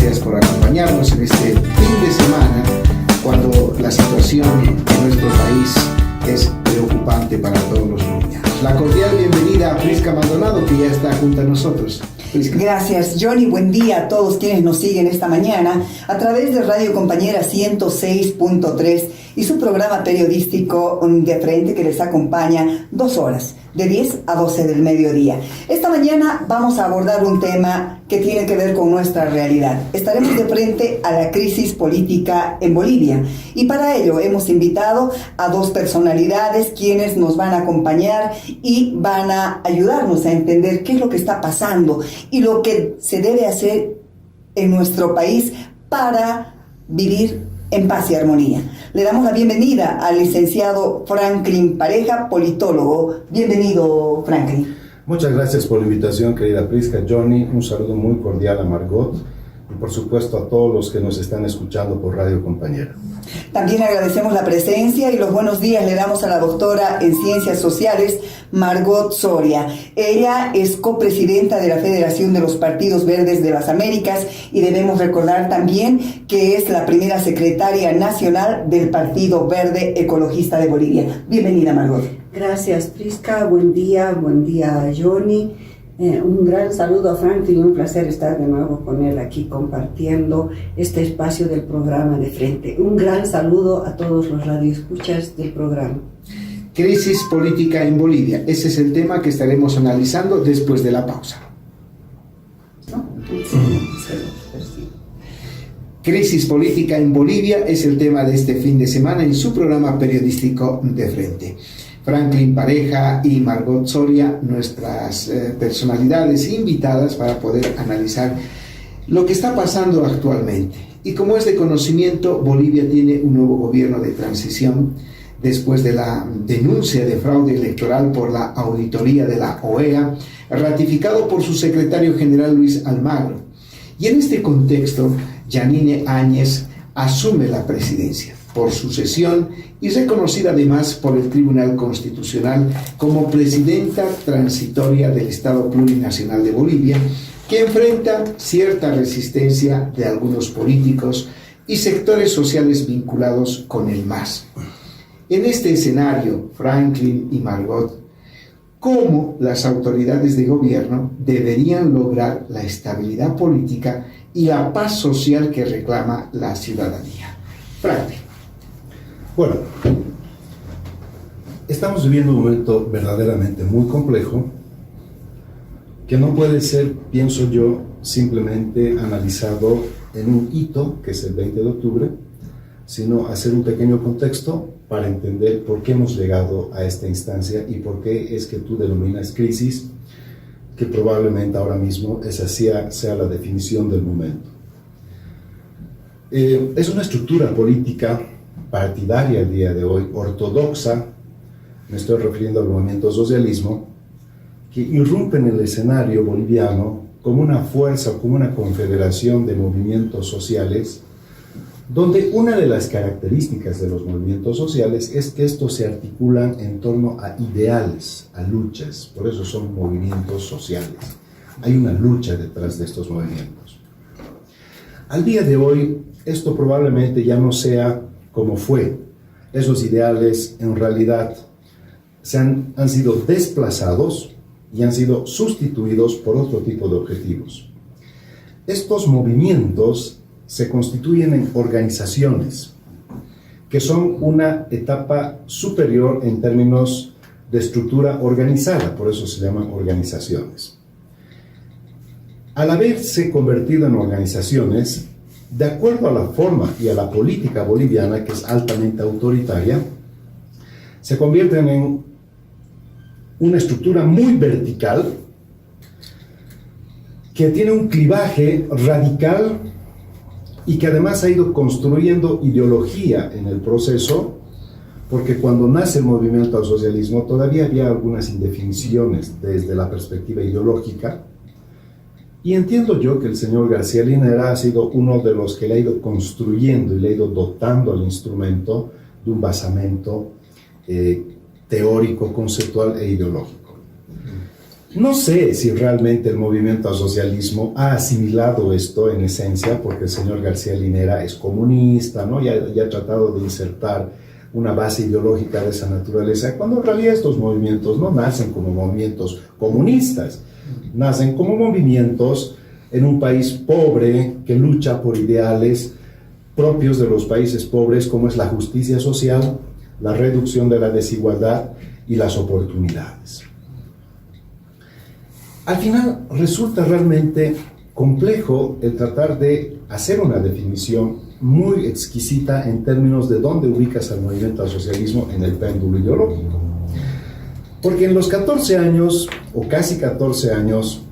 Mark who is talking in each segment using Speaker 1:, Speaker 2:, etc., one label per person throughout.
Speaker 1: gracias por acompañarnos en este fin de semana, cuando la situación en nuestro país es preocupante para todos los bolivianos. La cordial bienvenida a Prisca Maldonado, que ya está junto a nosotros. Prisca.
Speaker 2: Gracias, Johnny. Buen día a todos quienes nos siguen esta mañana a través de Radio Compañera 106.3 y su programa periodístico De Frente, que les acompaña 2 horas, de 10 a 12 del mediodía. Esta mañana vamos a abordar un tema que tiene que ver con nuestra realidad. Estaremos de frente a la crisis política en Bolivia, y para ello hemos invitado a 2 personalidades quienes nos van a acompañar y van a ayudarnos a entender qué es lo que está pasando y lo que se debe hacer en nuestro país para vivir en paz y armonía. Le damos la bienvenida al licenciado Franklin Pareja, politólogo. Bienvenido, Franklin.
Speaker 3: Muchas gracias por la invitación, querida Prisca. Johnny, un saludo muy cordial a Margot y por supuesto a todos los que nos están escuchando por Radio Compañera.
Speaker 2: También agradecemos la presencia y los buenos días le damos a la doctora en Ciencias Sociales, Margot Soria. Ella es copresidenta de la Federación de los Partidos Verdes de las Américas y debemos recordar también que es la primera secretaria nacional del Partido Verde Ecologista de Bolivia. Bienvenida, Margot.
Speaker 4: Gracias, Prisca. Buen día, Johnny. Un gran saludo a Franklin, un placer estar de nuevo con él aquí compartiendo este espacio del programa De Frente. Un gran saludo a todos los radioescuchas del programa.
Speaker 1: Crisis política en Bolivia. Ese es el tema que estaremos analizando después de la pausa.
Speaker 4: ¿No?
Speaker 1: Crisis política en Bolivia es el tema de este fin de semana en su programa periodístico De Frente. Franklin Pareja y Margot Soria, nuestras personalidades invitadas para poder analizar lo que está pasando actualmente. Y como es de conocimiento, Bolivia tiene un nuevo gobierno de transición después de la denuncia de fraude electoral por la auditoría de la OEA, ratificado por su secretario general Luis Almagro. Y en este contexto, Yanine Áñez asume la presidencia por sucesión y reconocida además por el Tribunal Constitucional como presidenta transitoria del Estado Plurinacional de Bolivia, que enfrenta cierta resistencia de algunos políticos y sectores sociales vinculados con el MAS. En este escenario, Franklin y Margot, ¿cómo las autoridades de gobierno deberían lograr la estabilidad política y la paz social que reclama la ciudadanía? Franklin.
Speaker 3: Bueno, estamos viviendo un momento verdaderamente muy complejo que no puede ser, pienso yo, simplemente analizado en un hito, que es el 20 de octubre, sino hacer un pequeño contexto para entender por qué hemos llegado a esta instancia y por qué es que tú denominas crisis, que probablemente ahora mismo esa sea la definición del momento. Es una estructura política partidaria el día de hoy, ortodoxa, me estoy refiriendo al movimiento socialismo, que irrumpe en el escenario boliviano como una fuerza, como una confederación de movimientos sociales, donde una de las características de los movimientos sociales es que estos se articulan en torno a ideales, a luchas, por eso son movimientos sociales. Hay una lucha detrás de estos movimientos. Al día de hoy, esto probablemente ya no sea como fue. Esos ideales en realidad han sido desplazados y han sido sustituidos por otro tipo de objetivos. Estos movimientos se constituyen en organizaciones que son una etapa superior en términos de estructura organizada, por eso se llaman organizaciones. Al haberse convertido en organizaciones, de acuerdo a la forma y a la política boliviana, que es altamente autoritaria, se convierten en una estructura muy vertical que tiene un clivaje radical y que además ha ido construyendo ideología en el proceso, porque cuando nace el movimiento al socialismo todavía había algunas indefiniciones desde la perspectiva ideológica. Y entiendo yo que el señor García Linera ha sido uno de los que le ha ido construyendo y le ha ido dotando al instrumento de un basamento teórico, conceptual e ideológico. No sé si realmente el movimiento al socialismo ha asimilado esto en esencia, porque el señor García Linera es comunista, ¿no? Ya ha tratado de insertar una base ideológica de esa naturaleza, cuando en realidad estos movimientos no nacen como movimientos comunistas, nacen como movimientos en un país pobre que lucha por ideales propios de los países pobres, como es la justicia social, la reducción de la desigualdad y las oportunidades. Al final resulta realmente complejo el tratar de hacer una definición muy exquisita en términos de dónde ubicas al movimiento al socialismo en el péndulo ideológico. Porque en los 14 años, o casi 14 años,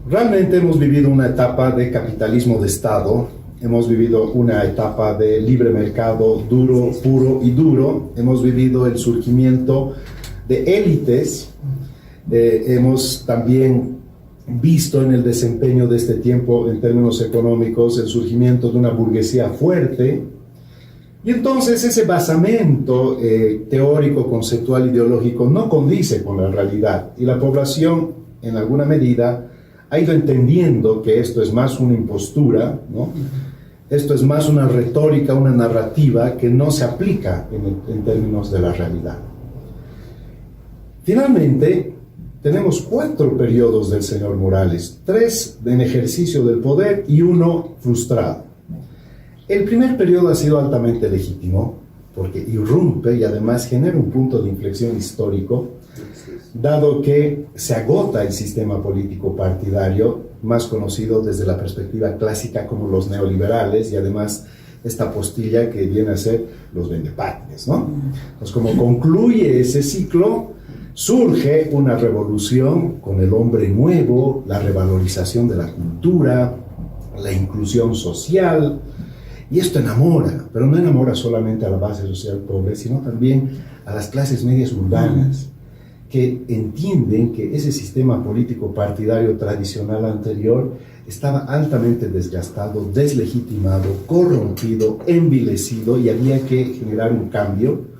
Speaker 3: realmente hemos vivido una etapa de capitalismo de Estado, hemos vivido una etapa de libre mercado duro, puro y duro, hemos vivido el surgimiento de élites, hemos también visto en el desempeño de este tiempo en términos económicos el surgimiento de una burguesía fuerte, y entonces ese basamento teórico, conceptual, ideológico no condice con la realidad, y la población en alguna medida ha ido entendiendo que esto es más una impostura, ¿no? Esto es más una retórica, una narrativa que no se aplica en términos de la realidad. Finalmente, tenemos 4 periodos del señor Morales, 3 en ejercicio del poder y 1 frustrado. El primer periodo ha sido altamente legítimo, porque irrumpe y además genera un punto de inflexión histórico, dado que se agota el sistema político partidario, más conocido desde la perspectiva clásica como los neoliberales, y además esta postilla que viene a ser los vendepatrias, ¿no? Pues como concluye ese ciclo, surge una revolución con el hombre nuevo, la revalorización de la cultura, la inclusión social, y esto enamora, pero no enamora solamente a la base social pobre, sino también a las clases medias urbanas, que entienden que ese sistema político partidario tradicional anterior estaba altamente desgastado, deslegitimado, corrompido, envilecido, y había que generar un cambio.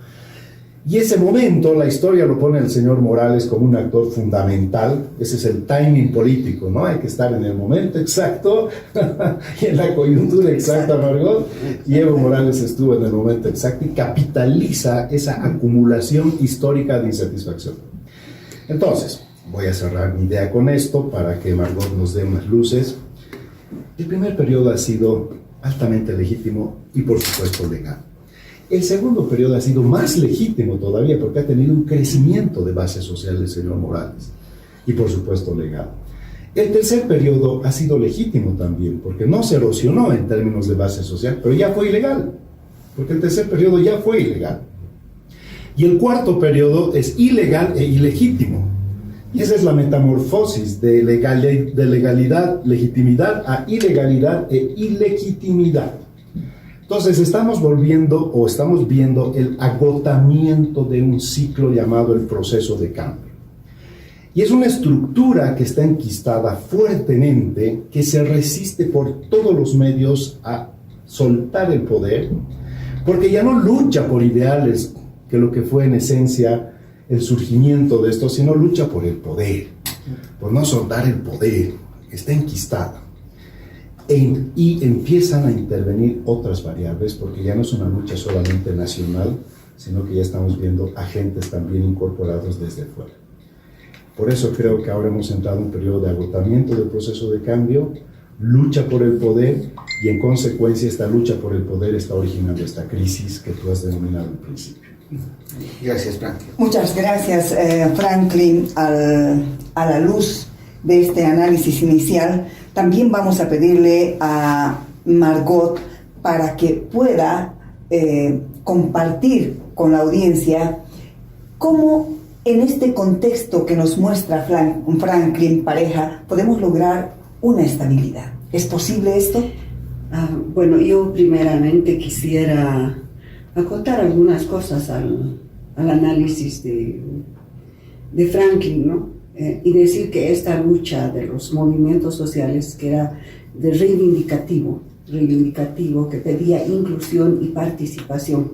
Speaker 3: Y ese momento, la historia lo pone el señor Morales como un actor fundamental. Ese es el timing político, ¿no? Hay que estar en el momento exacto y en la coyuntura exacta, Margot. Y Evo Morales estuvo en el momento exacto y capitaliza esa acumulación histórica de insatisfacción. Entonces, voy a cerrar mi idea con esto para que Margot nos dé más luces. El primer periodo ha sido altamente legítimo y, por supuesto, legal. El segundo periodo ha sido más legítimo todavía porque ha tenido un crecimiento de base social del señor Morales y, por supuesto, legal. El tercer periodo ha sido legítimo también porque no se erosionó en términos de base social, pero ya fue ilegal, porque el tercer periodo ya fue ilegal. Y el cuarto periodo es ilegal e ilegítimo. Y esa es la metamorfosis de legalidad, legitimidad a ilegalidad e ilegitimidad. Entonces estamos viendo el agotamiento de un ciclo llamado el proceso de cambio. Y es una estructura que está enquistada fuertemente, que se resiste por todos los medios a soltar el poder, porque ya no lucha por ideales, que lo que fue en esencia el surgimiento de esto, sino lucha por el poder, por no soltar el poder, está enquistada. Y empiezan a intervenir otras variables, porque ya no es una lucha solamente nacional, sino que ya estamos viendo agentes también incorporados desde fuera. Por eso creo que ahora hemos entrado en un periodo de agotamiento del proceso de cambio, lucha por el poder, y en consecuencia esta lucha por el poder está originando esta crisis que tú has denominado al principio.
Speaker 1: Gracias, Franklin.
Speaker 2: Muchas gracias, Franklin. A la luz de este análisis inicial, también vamos a pedirle a Margot para que pueda compartir con la audiencia cómo en este contexto que nos muestra Franklin Pareja podemos lograr una estabilidad. ¿Es posible esto?
Speaker 4: Bueno, yo primeramente quisiera acotar algunas cosas al análisis de Franklin, ¿no? Y decir que esta lucha de los movimientos sociales, que era de reivindicativo, que pedía inclusión y participación,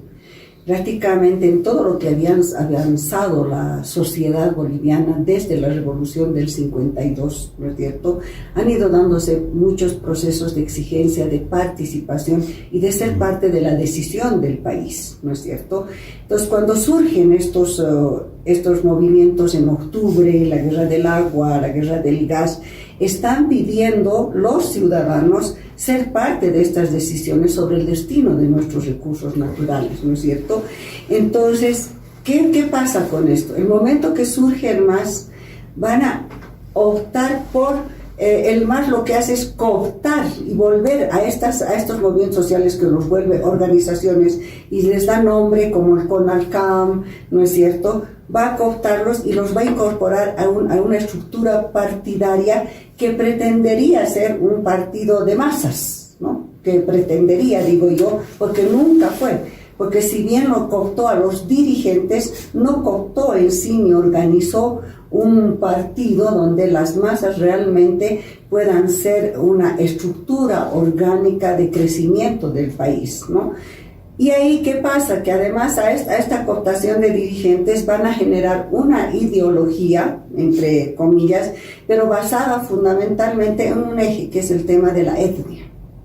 Speaker 4: prácticamente en todo lo que había avanzado la sociedad boliviana desde la revolución del 52, ¿no es cierto? Han ido dándose muchos procesos de exigencia, de participación y de ser parte de la decisión del país, ¿no es cierto? Entonces, cuando surgen estos movimientos en octubre, la guerra del agua, la guerra del gas, están pidiendo los ciudadanos ser parte de estas decisiones sobre el destino de nuestros recursos naturales, ¿no es cierto? Entonces, ¿qué pasa con esto? El momento que surge el MAS, van a optar por, el MAS lo que hace es cooptar y volver a estos movimientos sociales que los vuelve organizaciones y les da nombre como el CONALCAM, ¿no es cierto? Va a cooptarlos y los va a incorporar a una estructura partidaria que pretendería ser un partido de masas, ¿no? Que pretendería, digo yo, porque nunca fue. Porque si bien lo cooptó a los dirigentes, no cooptó en sí ni organizó un partido donde las masas realmente puedan ser una estructura orgánica de crecimiento del país, ¿no? Y ahí, ¿qué pasa? Que además a esta cooptación de dirigentes van a generar una ideología, entre comillas, pero basada fundamentalmente en un eje, que es el tema de la etnia,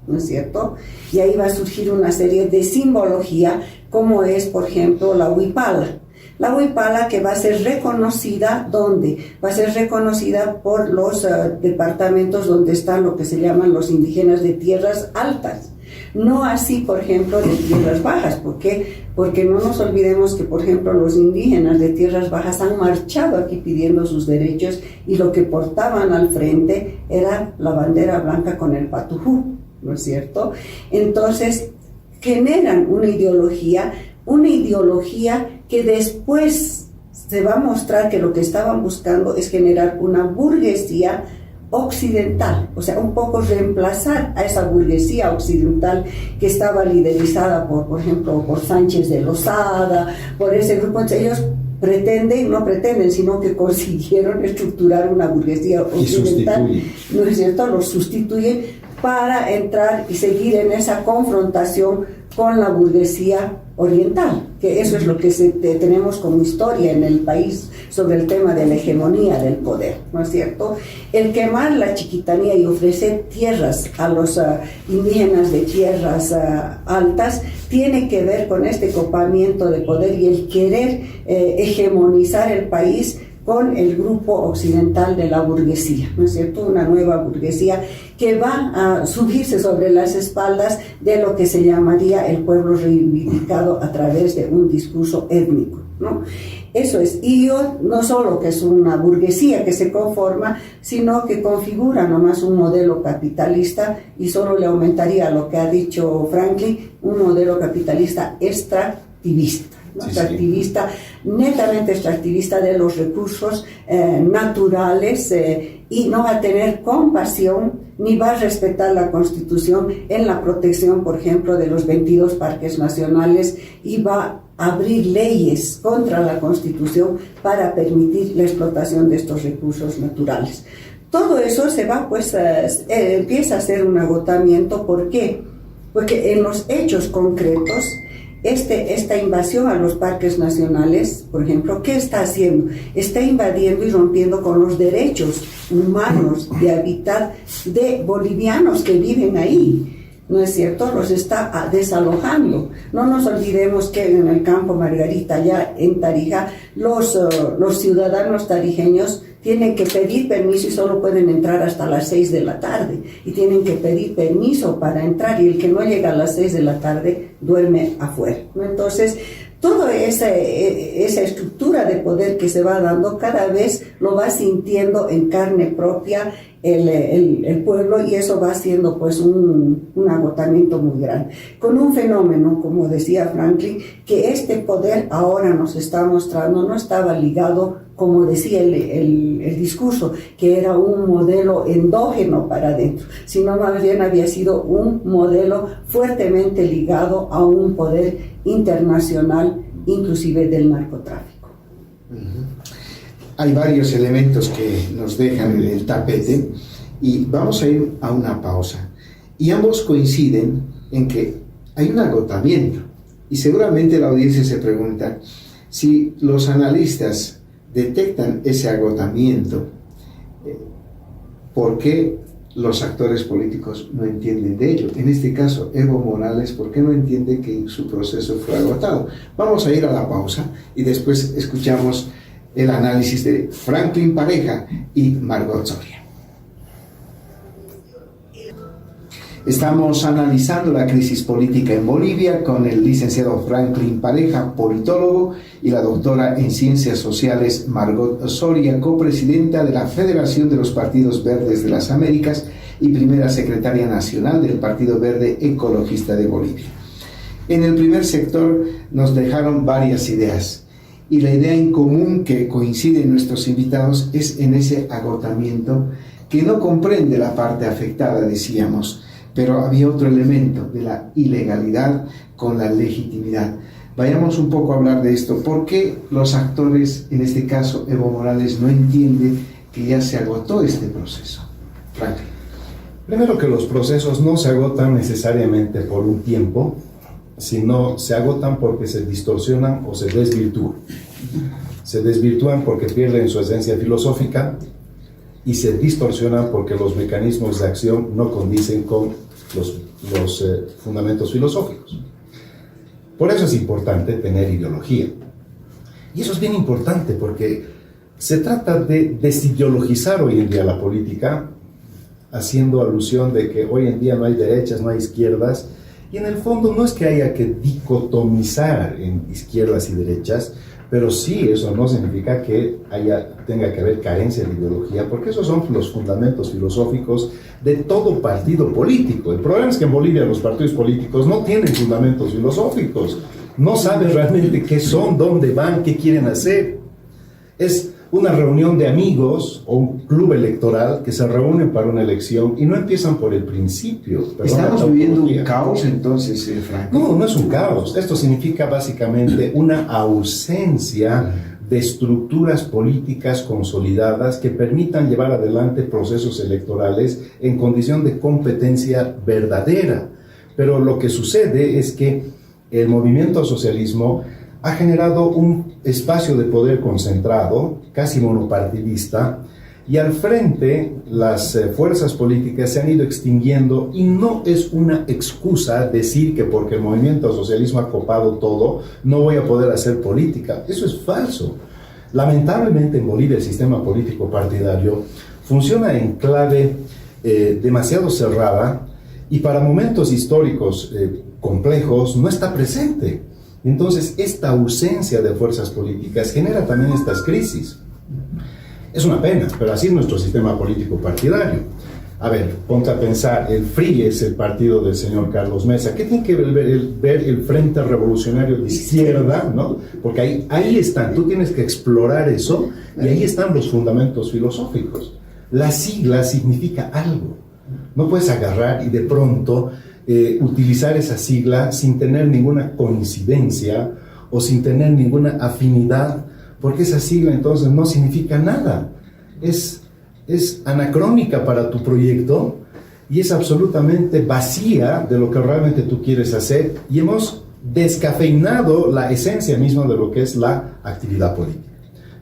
Speaker 4: ¿no es cierto? Y ahí va a surgir una serie de simbología, como es, por ejemplo, la huipala. La huipala que va a ser reconocida, ¿dónde? Va a ser reconocida por los departamentos donde están lo que se llaman los indígenas de tierras altas. No así, por ejemplo, de tierras bajas. ¿Por qué? Porque no nos olvidemos que, por ejemplo, los indígenas de tierras bajas han marchado aquí pidiendo sus derechos y lo que portaban al frente era la bandera blanca con el patujú, ¿no es cierto? Entonces, generan una ideología que después se va a mostrar que lo que estaban buscando es generar una burguesía occidental, o sea, un poco reemplazar a esa burguesía occidental que estaba liderizada por ejemplo, por Sánchez de Lozada, por ese grupo. Ellos no pretenden, sino que consiguieron estructurar una burguesía occidental, ¿no es cierto? Los sustituyen para entrar y seguir en esa confrontación con la burguesía oriental, que eso es lo que tenemos como historia en el país sobre el tema de la hegemonía del poder, ¿no es cierto? El quemar la chiquitanía y ofrecer tierras a los indígenas de tierras altas tiene que ver con este copamiento de poder y el querer hegemonizar el país con el grupo occidental de la burguesía, ¿no es cierto? Una nueva burguesía que va a subirse sobre las espaldas de lo que se llamaría el pueblo reivindicado a través de un discurso étnico, ¿no? Eso es, y no solo que es una burguesía que se conforma, sino que configura nomás un modelo capitalista, y solo le aumentaría lo que ha dicho Franklin, un modelo capitalista extractivista. Extractivista, netamente extractivista de los recursos naturales, y no va a tener compasión ni va a respetar la Constitución en la protección, por ejemplo, de los 22 parques nacionales, y va a abrir leyes contra la Constitución para permitir la explotación de estos recursos naturales. Todo eso se va, pues, empieza a ser un agotamiento. ¿Por qué? Porque en los hechos concretos, esta invasión a los parques nacionales, por ejemplo, ¿qué está haciendo? Está invadiendo y rompiendo con los derechos humanos de hábitat de bolivianos que viven ahí, ¿no es cierto? Los está desalojando. No nos olvidemos que en el campo Margarita, allá en Tarija, los ciudadanos tarijeños tienen que pedir permiso y solo pueden entrar hasta las 6 de la tarde. Y tienen que pedir permiso para entrar, y el que no llega a las 6 de la tarde duerme afuera, ¿no? Entonces, toda esa estructura de poder que se va dando, cada vez lo va sintiendo en carne propia el pueblo, y eso va siendo, pues, un agotamiento muy grande. Con un fenómeno, como decía Franklin, que este poder ahora nos está mostrando, no estaba ligado, como decía el discurso, que era un modelo endógeno para adentro, sino más bien había sido un modelo fuertemente ligado a un poder internacional, inclusive del narcotráfico.
Speaker 1: Hay varios elementos que nos dejan en el tapete y vamos a ir a una pausa. Y ambos coinciden en que hay un agotamiento. Y seguramente la audiencia se pregunta si los analistas detectan ese agotamiento, ¿por qué los actores políticos no entienden de ello? En este caso, Evo Morales, ¿por qué no entiende que su proceso fue agotado? Vamos a ir a la pausa y después escuchamos el análisis de Franklin Pareja y Margot Soria. Estamos analizando la crisis política en Bolivia con el licenciado Franklin Pareja, politólogo, y la doctora en Ciencias Sociales Margot Soria, copresidenta de la Federación de los Partidos Verdes de las Américas y primera secretaria nacional del Partido Verde Ecologista de Bolivia. En el primer sector nos dejaron varias ideas, y la idea en común que coincide en nuestros invitados es en ese agotamiento que no comprende la parte afectada, decíamos, pero había otro elemento de la ilegalidad con la legitimidad. Vayamos un poco a hablar de esto. ¿Por qué los actores, en este caso Evo Morales, no entienden que ya se agotó este proceso? Franklin.
Speaker 3: Primero, que los procesos no se agotan necesariamente por un tiempo, sino se agotan porque se distorsionan o se desvirtúan. Se desvirtúan porque pierden su esencia filosófica y se distorsionan porque los mecanismos de acción no condicen con los fundamentos filosóficos. Por eso es importante tener ideología. Y eso es bien importante porque se trata de desideologizar hoy en día la política, haciendo alusión de que hoy en día no hay derechas, no hay izquierdas, y en el fondo no es que haya que dicotomizar en izquierdas y derechas, pero sí, eso no significa que tenga que haber carencia de ideología, porque esos son los fundamentos filosóficos de todo partido político. El problema es que en Bolivia los partidos políticos no tienen fundamentos filosóficos, no saben realmente qué son, dónde van, qué quieren hacer. Es una reunión de amigos o un club electoral que se reúnen para una elección y no empiezan por el principio.
Speaker 1: ¿Estamos viviendo un caos entonces, Frank?
Speaker 3: No, no es un caos. Esto significa básicamente una ausencia de estructuras políticas consolidadas que permitan llevar adelante procesos electorales en condición de competencia verdadera. Pero lo que sucede es que el movimiento al socialismo ha generado un espacio de poder concentrado, casi monopartidista, y al frente las fuerzas políticas se han ido extinguiendo, y no es una excusa decir que porque el movimiento al socialismo ha copado todo, no voy a poder hacer política. Eso es falso. Lamentablemente en Bolivia el sistema político partidario funciona en clave demasiado cerrada, y para momentos históricos complejos no está presente. Entonces, esta ausencia de fuerzas políticas genera también estas crisis. Es una pena, pero así es nuestro sistema político partidario. A ver, ponte a pensar, el FRI es el partido del señor Carlos Mesa. ¿Qué tiene que ver el Frente Revolucionario de Izquierda, ¿no? Porque ahí están, tú tienes que explorar eso, y ahí están los fundamentos filosóficos. La sigla significa algo. No puedes agarrar y de pronto utilizar esa sigla sin tener ninguna coincidencia o sin tener ninguna afinidad, porque esa sigla entonces no significa nada. Es anacrónica para tu proyecto y es absolutamente vacía de lo que realmente tú quieres hacer, y hemos descafeinado la esencia misma de lo que es la actividad política.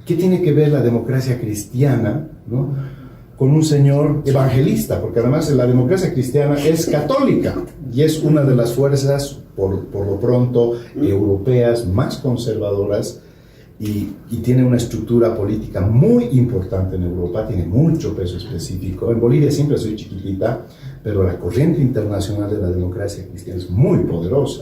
Speaker 3: ¿Qué tiene que ver la democracia cristiana, ¿no?, con un señor evangelista? Porque además la democracia cristiana es católica y es una de las fuerzas, por lo pronto, europeas más conservadoras, y tiene una estructura política muy importante en Europa, tiene mucho peso específico. En Bolivia siempre soy chiquitita, pero la corriente internacional de la democracia cristiana es muy poderosa.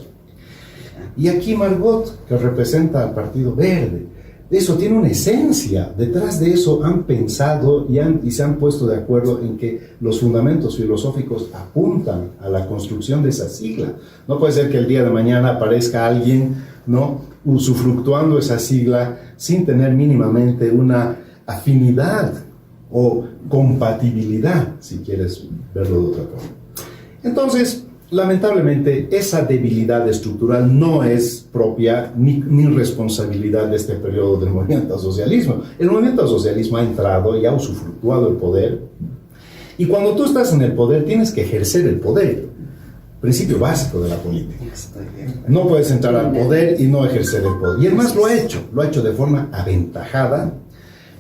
Speaker 3: Y aquí Margot, que representa al Partido Verde, eso tiene una esencia. Detrás de eso han pensado y se han puesto de acuerdo en que los fundamentos filosóficos apuntan a la construcción de esa sigla. No puede ser que el día de mañana aparezca alguien, ¿no?, usufructuando esa sigla sin tener mínimamente una afinidad o compatibilidad, si quieres verlo de otra forma. Entonces, lamentablemente, esa debilidad estructural no es propia ni responsabilidad de este periodo del movimiento al socialismo. El movimiento al socialismo ha entrado y ha usufructuado el poder, y cuando tú estás en el poder tienes que ejercer el poder. principio básico de la política. No puedes entrar al poder y no ejercer el poder. Y además lo ha hecho de forma aventajada,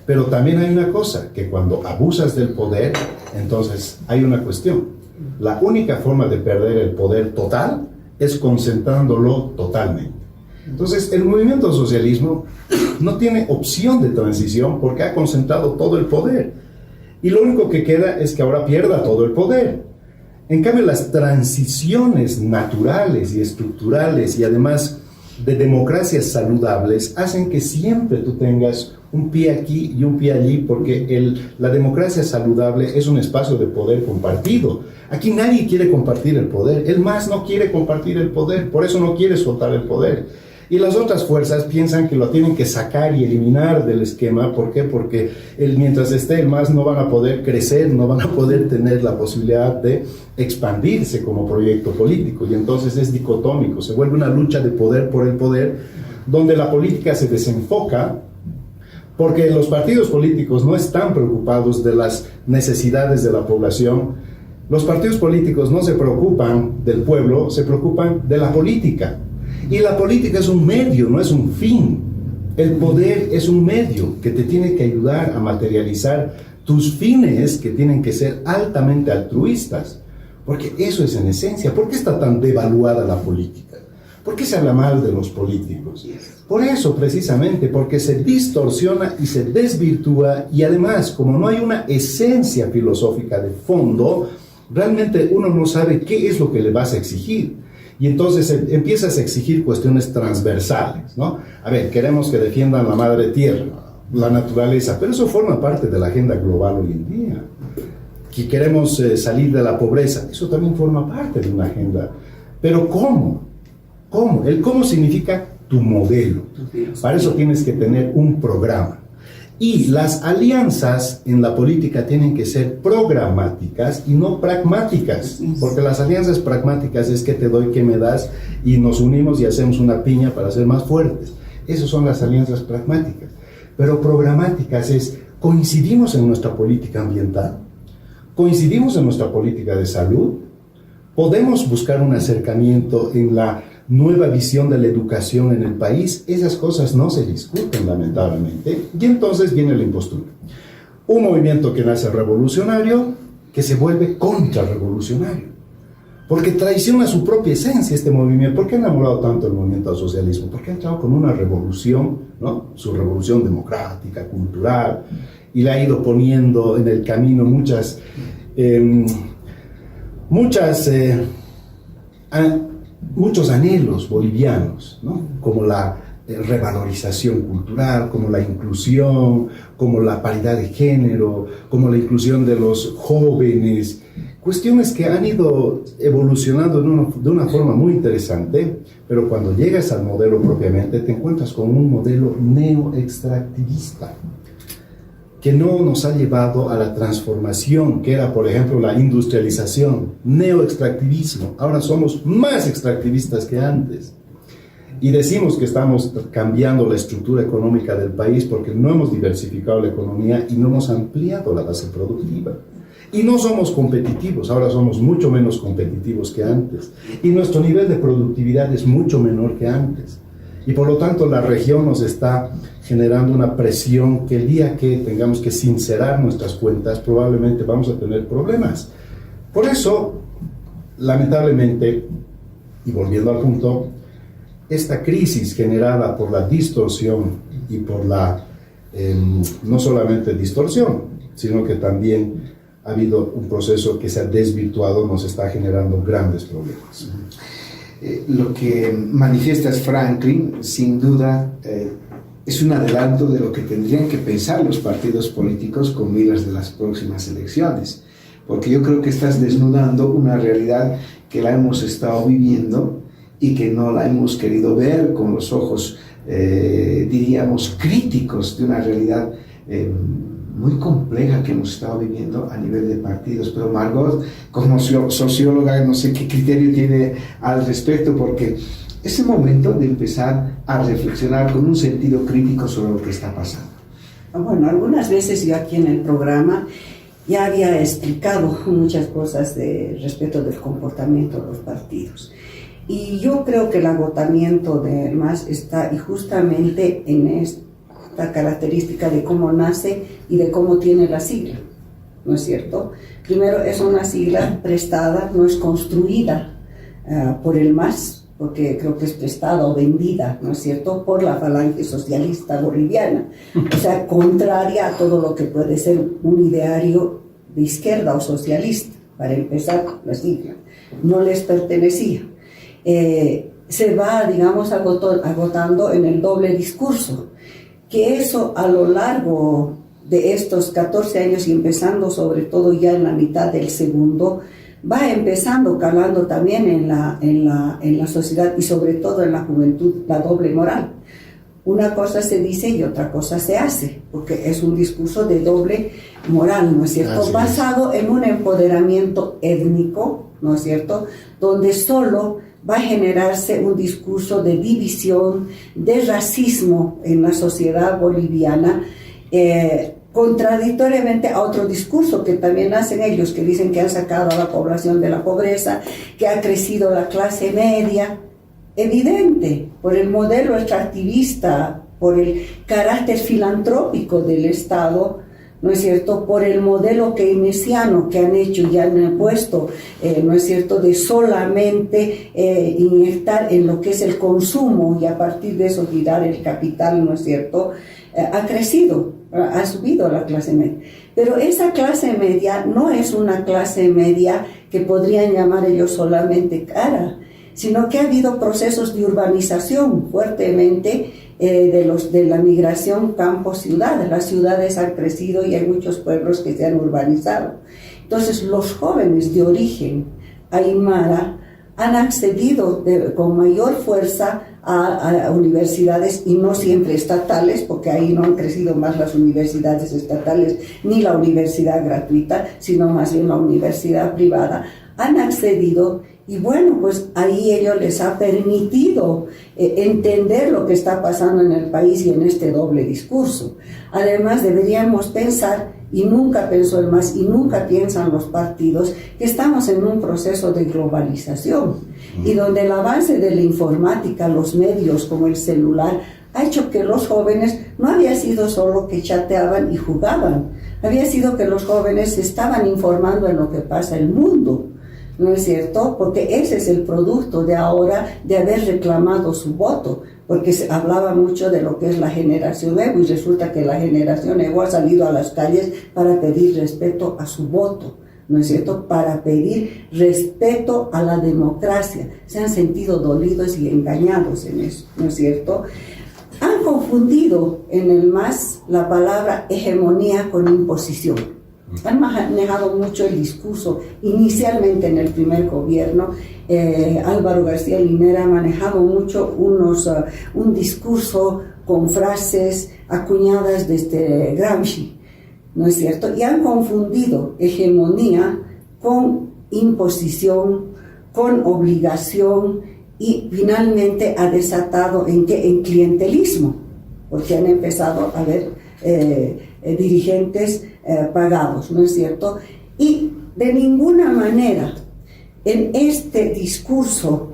Speaker 3: pero también hay una cosa, que cuando abusas del poder, entonces hay una cuestión. La única forma de perder el poder total es concentrándolo totalmente. Entonces, el movimiento socialismo no tiene opción de transición porque ha concentrado todo el poder. Y lo único que queda es que ahora pierda todo el poder. En cambio, las transiciones naturales y estructurales y además de democracias saludables hacen que siempre tú tengas un pie aquí y un pie allí, porque la democracia saludable es un espacio de poder compartido. Aquí nadie quiere compartir el poder, el MAS no quiere compartir el poder, por eso no quiere soltar el poder. Y las otras fuerzas piensan que lo tienen que sacar y eliminar del esquema. ¿Por qué? Porque mientras esté el MAS no van a poder crecer, no van a poder tener la posibilidad de expandirse como proyecto político. Y entonces es dicotómico, se vuelve una lucha de poder por el poder, donde la política se desenfoca, porque los partidos políticos no están preocupados de las necesidades de la población. Los partidos políticos no se preocupan del pueblo, se preocupan de la política. Y la política es un medio, no es un fin. El poder es un medio que te tiene que ayudar a materializar tus fines, que tienen que ser altamente altruistas. Porque eso es en esencia. ¿Por qué está tan devaluada la política? ¿Por qué se habla mal de los políticos? Por eso, precisamente, porque se distorsiona y se desvirtúa, y además, como no hay una esencia filosófica de fondo, realmente uno no sabe qué es lo que le vas a exigir. Y entonces empiezas a exigir cuestiones transversales, ¿no? A ver, queremos que defiendan la madre tierra, la naturaleza, pero eso forma parte de la agenda global hoy en día. Que queremos salir de la pobreza, eso también forma parte de una agenda. Pero ¿cómo? ¿Cómo? El cómo significa tu modelo. Para eso tienes que tener un programa. Y las alianzas en la política tienen que ser programáticas y no pragmáticas, porque las alianzas pragmáticas es que te doy, que me das, y nos unimos y hacemos una piña para ser más fuertes. Esas son las alianzas pragmáticas. Pero programáticas es, coincidimos en nuestra política ambiental, coincidimos en nuestra política de salud, podemos buscar un acercamiento en la nueva visión de la educación en el país. Esas cosas no se discuten, lamentablemente, y entonces viene la impostura. Un movimiento que nace revolucionario, que se vuelve contrarrevolucionario, porque traiciona su propia esencia este movimiento. ¿Por qué ha enamorado tanto el movimiento al socialismo? Porque ha entrado con una revolución, ¿no? Su revolución democrática, cultural, y le ha ido poniendo en el camino muchos anhelos bolivianos, ¿no? Como la revalorización cultural, como la inclusión, como la paridad de género, como la inclusión de los jóvenes, cuestiones que han ido evolucionando de una forma muy interesante, pero cuando llegas al modelo propiamente te encuentras con un modelo neoextractivista, que no nos ha llevado a la transformación, que era, por ejemplo, la industrialización, neoextractivismo. Ahora somos más extractivistas que antes. Y decimos que estamos cambiando la estructura económica del país porque no hemos diversificado la economía y no hemos ampliado la base productiva. Y no somos competitivos, ahora somos mucho menos competitivos que antes. Y nuestro nivel de productividad es mucho menor que antes. Y por lo tanto la región nos está generando una presión que el día que tengamos que sincerar nuestras cuentas probablemente vamos a tener problemas. Por eso, lamentablemente, y volviendo al punto, esta crisis generada por la distorsión y por la, no solamente distorsión, sino que también ha habido un proceso que se ha desvirtuado, nos está generando grandes problemas.
Speaker 1: Lo que manifiestas, Franklin, sin duda es un adelanto de lo que tendrían que pensar los partidos políticos con miras de las próximas elecciones, porque yo creo que estás desnudando una realidad que la hemos estado viviendo y que no la hemos querido ver con los ojos, diríamos, críticos de una realidad muy compleja que hemos estado viviendo a nivel de partidos. Pero Margot, como socióloga, no sé qué criterio tiene al respecto, porque es el momento de empezar a reflexionar con un sentido crítico sobre lo que está pasando.
Speaker 4: Bueno, algunas veces yo aquí en el programa ya había explicado muchas cosas respecto del comportamiento de los partidos. Y yo creo que el agotamiento del MAS está justamente en esta característica de cómo nace y de cómo tiene la sigla, ¿no es cierto? Primero, es una sigla prestada, no es construida por el MAS, porque creo que es prestada o vendida, ¿no es cierto?, por la Falange Socialista Boliviana, o sea, contraria a todo lo que puede ser un ideario de izquierda o socialista, para empezar la sigla. No les pertenecía. Se va, digamos, agotando en el doble discurso, que eso a lo largo de estos 14 años y empezando sobre todo ya en la mitad del segundo, va empezando, calando también en la sociedad y sobre todo en la juventud, la doble moral. Una cosa se dice y otra cosa se hace, porque es un discurso de doble moral, ¿no es cierto? Basado en un empoderamiento étnico, ¿no es cierto?, donde solo va a generarse un discurso de división, de racismo en la sociedad boliviana, contradictoriamente a otro discurso que también hacen ellos, que dicen que han sacado a la población de la pobreza, que ha crecido la clase media. Evidente, por el modelo extractivista, por el carácter filantrópico del Estado, ¿no es cierto?, por el modelo keynesiano que han hecho y han puesto, ¿no es cierto?, de solamente inyectar en lo que es el consumo y a partir de eso girar el capital, ¿no es cierto?, ha crecido, ha subido la clase media. Pero esa clase media no es una clase media que podrían llamar ellos solamente cara, sino que ha habido procesos de urbanización fuertemente de la migración campo-ciudad. Las ciudades han crecido y hay muchos pueblos que se han urbanizado. Entonces, los jóvenes de origen aymara han accedido con mayor fuerza a universidades, y no siempre estatales, porque ahí no han crecido más las universidades estatales ni la universidad gratuita, sino más bien la universidad privada. Han accedido y bueno, pues ahí ello les ha permitido entender lo que está pasando en el país y en este doble discurso. Además, deberíamos pensar, y nunca pensó el MAS y nunca piensan los partidos, que estamos en un proceso de globalización y donde el avance de la informática, los medios como el celular, ha hecho que los jóvenes no había sido solo que chateaban y jugaban, había sido que los jóvenes se estaban informando en lo que pasa en el mundo, ¿no es cierto? Porque ese es el producto de ahora de haber reclamado su voto, porque se hablaba mucho de lo que es la generación Evo y resulta que la generación Evo ha salido a las calles para pedir respeto a su voto, ¿no es cierto?, para pedir respeto a la democracia. Se han sentido dolidos y engañados en eso, ¿no es cierto? Han confundido en el MAS la palabra hegemonía con imposición. Han manejado mucho el discurso. Inicialmente en el primer gobierno, Álvaro García Linera ha manejado mucho un discurso con frases acuñadas desde Gramsci, ¿no es cierto? Y han confundido hegemonía con imposición, con obligación, y finalmente ha desatado en clientelismo, porque han empezado a ver dirigentes pagados, ¿no es cierto? Y de ninguna manera en este discurso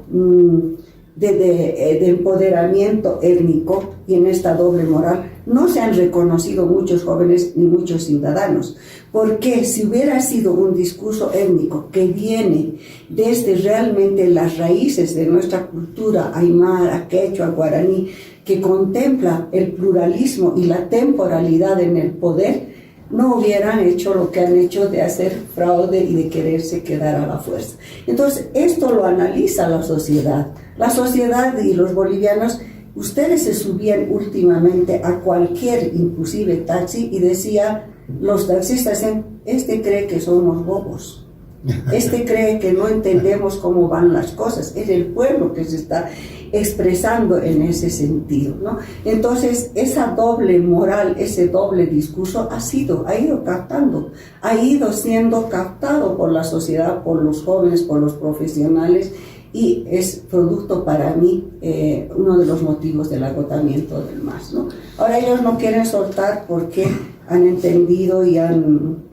Speaker 4: de empoderamiento étnico y en esta doble moral no se han reconocido muchos jóvenes ni muchos ciudadanos, porque si hubiera sido un discurso étnico que viene desde realmente las raíces de nuestra cultura aymara, quechua, guaraní, que contempla el pluralismo y la temporalidad en el poder, no hubieran hecho lo que han hecho de hacer fraude y de quererse quedar a la fuerza. Entonces, esto lo analiza la sociedad. La sociedad y los bolivianos, ustedes se subían últimamente a cualquier, inclusive taxi, y decía, los taxistas dicen, este cree que somos bobos. Este cree que no entendemos cómo van las cosas. Es el pueblo que se está expresando en ese sentido, ¿no? Entonces, esa doble moral, ese doble discurso ha ido captando, ha ido siendo captado por la sociedad, por los jóvenes, por los profesionales, y es producto para mí uno de los motivos del agotamiento del MAS, ¿no? Ahora ellos no quieren soltar porque han entendido y han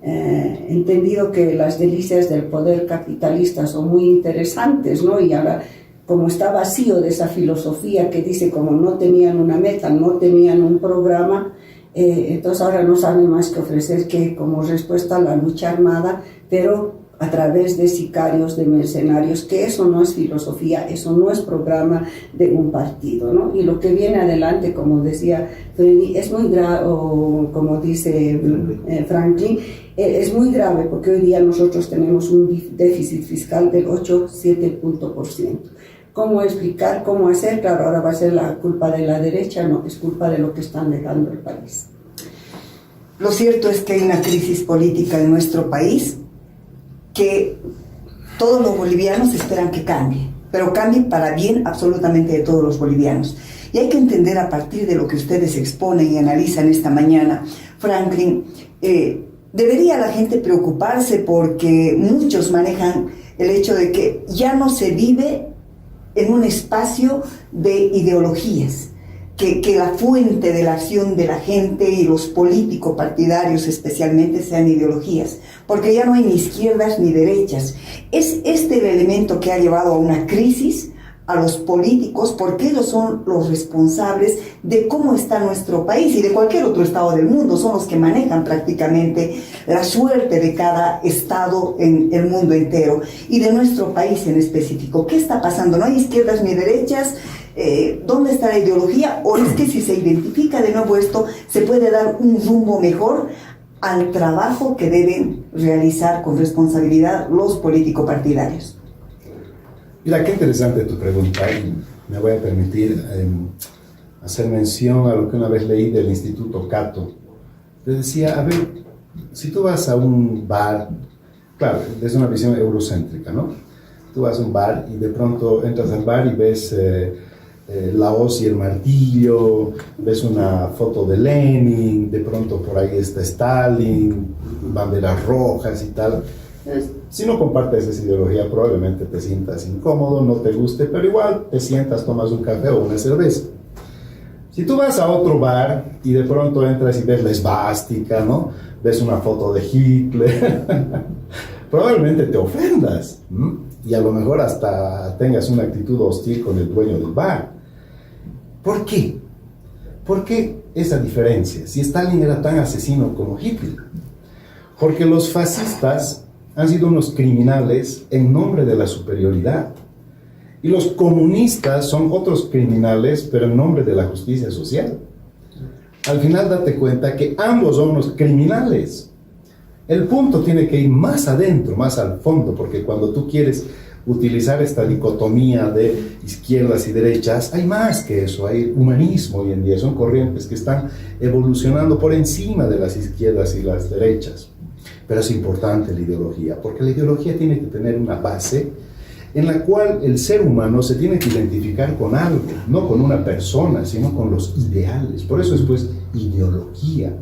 Speaker 4: entendido que las delicias del poder capitalista son muy interesantes, ¿no? Y ahora, como está vacío de esa filosofía que dice como no tenían una meta, no tenían un programa, entonces ahora no saben más que ofrecer que como respuesta a la lucha armada, pero a través de sicarios, de mercenarios, que eso no es filosofía, eso no es programa de un partido, ¿no? Y lo que viene adelante, como decía Freddy, es muy grave, o como dice Franklin, es muy grave porque hoy día nosotros tenemos un déficit fiscal del 8-7%. ¿Cómo explicar, cómo hacer? Claro, ahora va a ser la culpa de la derecha, no, es culpa de lo que están dejando el país.
Speaker 2: Lo cierto es que hay una crisis política en nuestro país que todos los bolivianos esperan que cambie, pero cambie para bien absolutamente de todos los bolivianos. Y hay que entender a partir de lo que ustedes exponen y analizan esta mañana, Franklin, debería la gente preocuparse porque muchos manejan el hecho de que ya no se vive en un espacio de ideologías, que la fuente de la acción de la gente y los políticos partidarios especialmente sean ideologías, porque ya no hay ni izquierdas ni derechas. Es este el elemento que ha llevado a una crisis a los políticos, porque ellos son los responsables de cómo está nuestro país y de cualquier otro estado del mundo, son los que manejan prácticamente la suerte de cada estado en el mundo entero y de nuestro país en específico. ¿Qué está pasando? ¿No hay izquierdas ni derechas? ¿Dónde está la ideología? ¿O es que si se identifica de nuevo esto, se puede dar un rumbo mejor al trabajo que deben realizar con responsabilidad los políticos partidarios?
Speaker 3: Mira, qué interesante tu pregunta, y me voy a permitir hacer mención a lo que una vez leí del Instituto Cato. Te decía, a ver, si tú vas a un bar, claro, es una visión eurocéntrica, ¿no? Tú vas a un bar y de pronto entras al bar y ves la hoz y el martillo, ves una foto de Lenin, de pronto por ahí está Stalin, banderas rojas y tal. Si no compartes esa ideología, probablemente te sientas incómodo, no te guste, pero igual te sientas, tomas un café o una cerveza. Si tú vas a otro bar y de pronto entras y ves la esvástica, ¿no? Ves una foto de Hitler, probablemente te ofendas, ¿m? Y a lo mejor hasta tengas una actitud hostil con el dueño del bar. ¿Por qué? ¿Por qué esa diferencia? Si Stalin era tan asesino como Hitler. Porque los fascistas han sido unos criminales en nombre de la superioridad. Y los comunistas son otros criminales, pero en nombre de la justicia social. Al final date cuenta que ambos son unos criminales. El punto tiene que ir más adentro, más al fondo, porque cuando tú quieres utilizar esta dicotomía de izquierdas y derechas, hay más que eso, hay humanismo hoy en día, son corrientes que están evolucionando por encima de las izquierdas y las derechas. Pero es importante la ideología, porque la ideología tiene que tener una base en la cual el ser humano se tiene que identificar con algo, no con una persona, sino con los ideales. Por eso después ideología.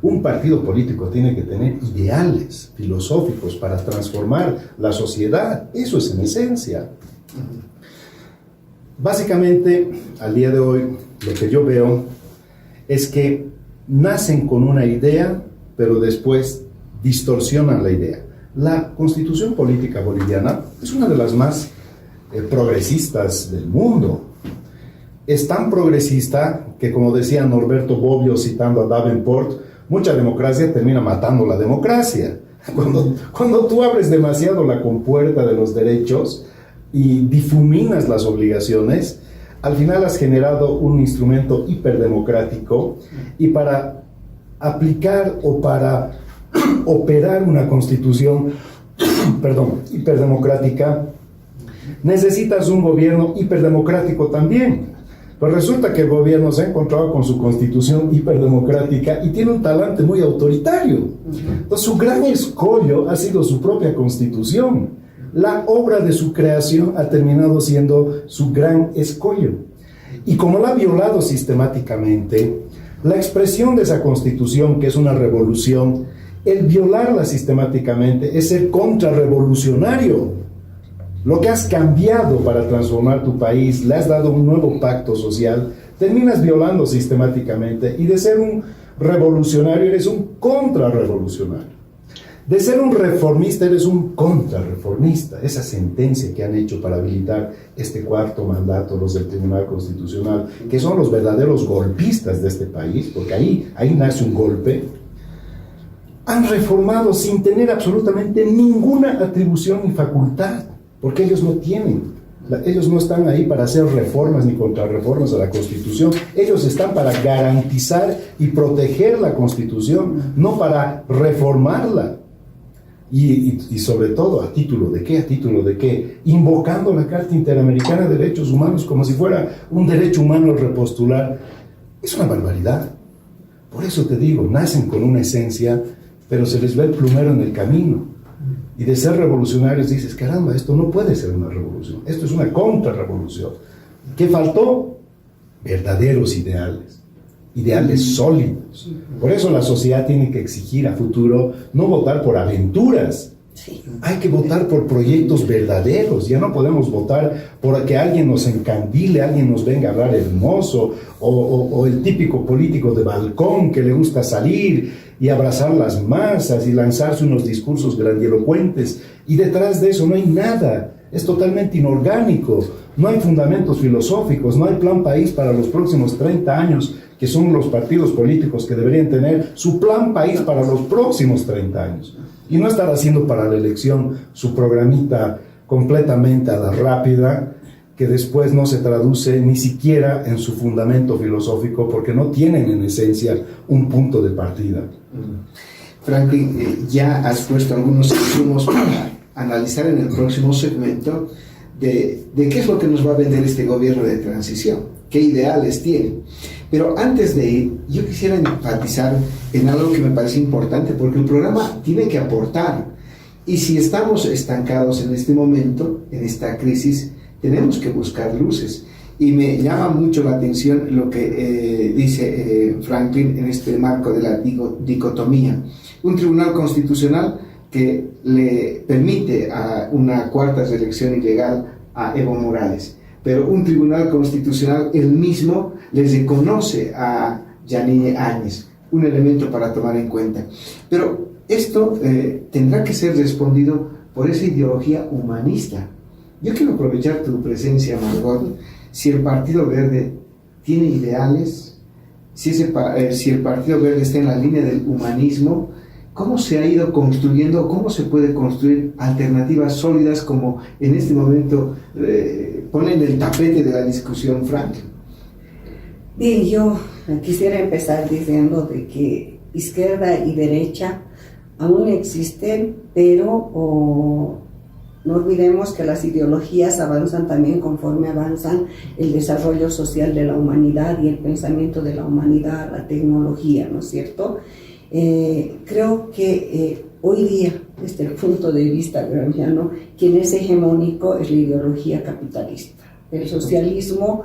Speaker 3: Un partido político tiene que tener ideales filosóficos para transformar la sociedad. Eso es en esencia. Básicamente, al día de hoy, lo que yo veo es que nacen con una idea, pero después distorsionan la idea. La Constitución Política Boliviana es una de las más progresistas del mundo. Es tan progresista que, como decía Norberto Bobbio citando a Davenport, mucha democracia termina matando la democracia. Cuando tú abres demasiado la compuerta de los derechos y difuminas las obligaciones, al final has generado un instrumento hiperdemocrático, y para aplicar o para operar una constitución hiperdemocrática, necesitas un gobierno hiperdemocrático también. Pues resulta que el gobierno se ha encontrado con su constitución hiperdemocrática y tiene un talante muy autoritario. Entonces su gran escollo ha sido su propia constitución. La obra de su creación ha terminado siendo su gran escollo. Y como la ha violado sistemáticamente, la expresión de esa constitución, que es una revolución, el violarla sistemáticamente es ser contrarrevolucionario. Lo que has cambiado para transformar tu país, le has dado un nuevo pacto social, terminas violando sistemáticamente, y de ser un revolucionario eres un contrarrevolucionario. De ser un reformista, eres un contrarreformista. Esa sentencia que han hecho para habilitar este cuarto mandato, los del Tribunal Constitucional, que son los verdaderos golpistas de este país, porque ahí nace un golpe, han reformado sin tener absolutamente ninguna atribución ni facultad, porque ellos no tienen. Ellos no están ahí para hacer reformas ni contrarreformas a la Constitución. Ellos están para garantizar y proteger la Constitución, no para reformarla. Y sobre todo, ¿a título de qué? ¿A título de qué? Invocando la Carta Interamericana de Derechos Humanos como si fuera un derecho humano el repostular. Es una barbaridad. Por eso te digo, nacen con una esencia, pero se les ve el plumero en el camino. Y de ser revolucionarios dices, caramba, esto no puede ser una revolución, esto es una contrarrevolución. ¿Qué faltó? Verdaderos ideales sólidos. Por eso la sociedad tiene que exigir a futuro no votar por aventuras. Sí. Hay que votar por proyectos verdaderos. Ya no podemos votar por que alguien nos encandile, alguien nos venga a hablar hermoso, o el típico político de balcón que le gusta salir y abrazar las masas y lanzarse unos discursos grandilocuentes, y detrás de eso no hay nada, es totalmente inorgánico, no hay fundamentos filosóficos, no hay plan país para los próximos 30 años, que son los partidos políticos que deberían tener su plan país para los próximos 30 años, y no estar haciendo para la elección su programita completamente a la rápida, que después no se traduce ni siquiera en su fundamento filosófico, porque no tienen en esencia un punto de partida.
Speaker 1: Franklin, ya has puesto algunos insumos para analizar en el próximo segmento de qué es lo que nos va a vender este gobierno de transición, qué ideales tiene. Pero antes de ir, yo quisiera enfatizar en algo que me parece importante, porque el programa tiene que aportar, y si estamos estancados en este momento, en esta crisis, tenemos que buscar luces. Y me llama mucho la atención lo que dice Franklin en este marco de la dicotomía. Un tribunal constitucional que le permite a una cuarta reelección ilegal a Evo Morales, pero un tribunal constitucional él mismo les reconoce a Yanine Áñez, un elemento para tomar en cuenta. Pero esto tendrá que ser respondido por esa ideología humanista. Yo quiero aprovechar tu presencia, Margot. Si el Partido Verde tiene ideales, si el Partido Verde está en la línea del humanismo, ¿cómo se ha ido construyendo, cómo se puede construir alternativas sólidas como en este momento ponen el tapete de la discusión, Frank?
Speaker 4: Bien, yo quisiera empezar diciendo de que izquierda y derecha aún existen, pero no olvidemos que las ideologías avanzan también conforme avanzan el desarrollo social de la humanidad y el pensamiento de la humanidad, la tecnología, ¿no es cierto? Creo que hoy día, desde el punto de vista gramsciano, quien es hegemónico es la ideología capitalista. El socialismo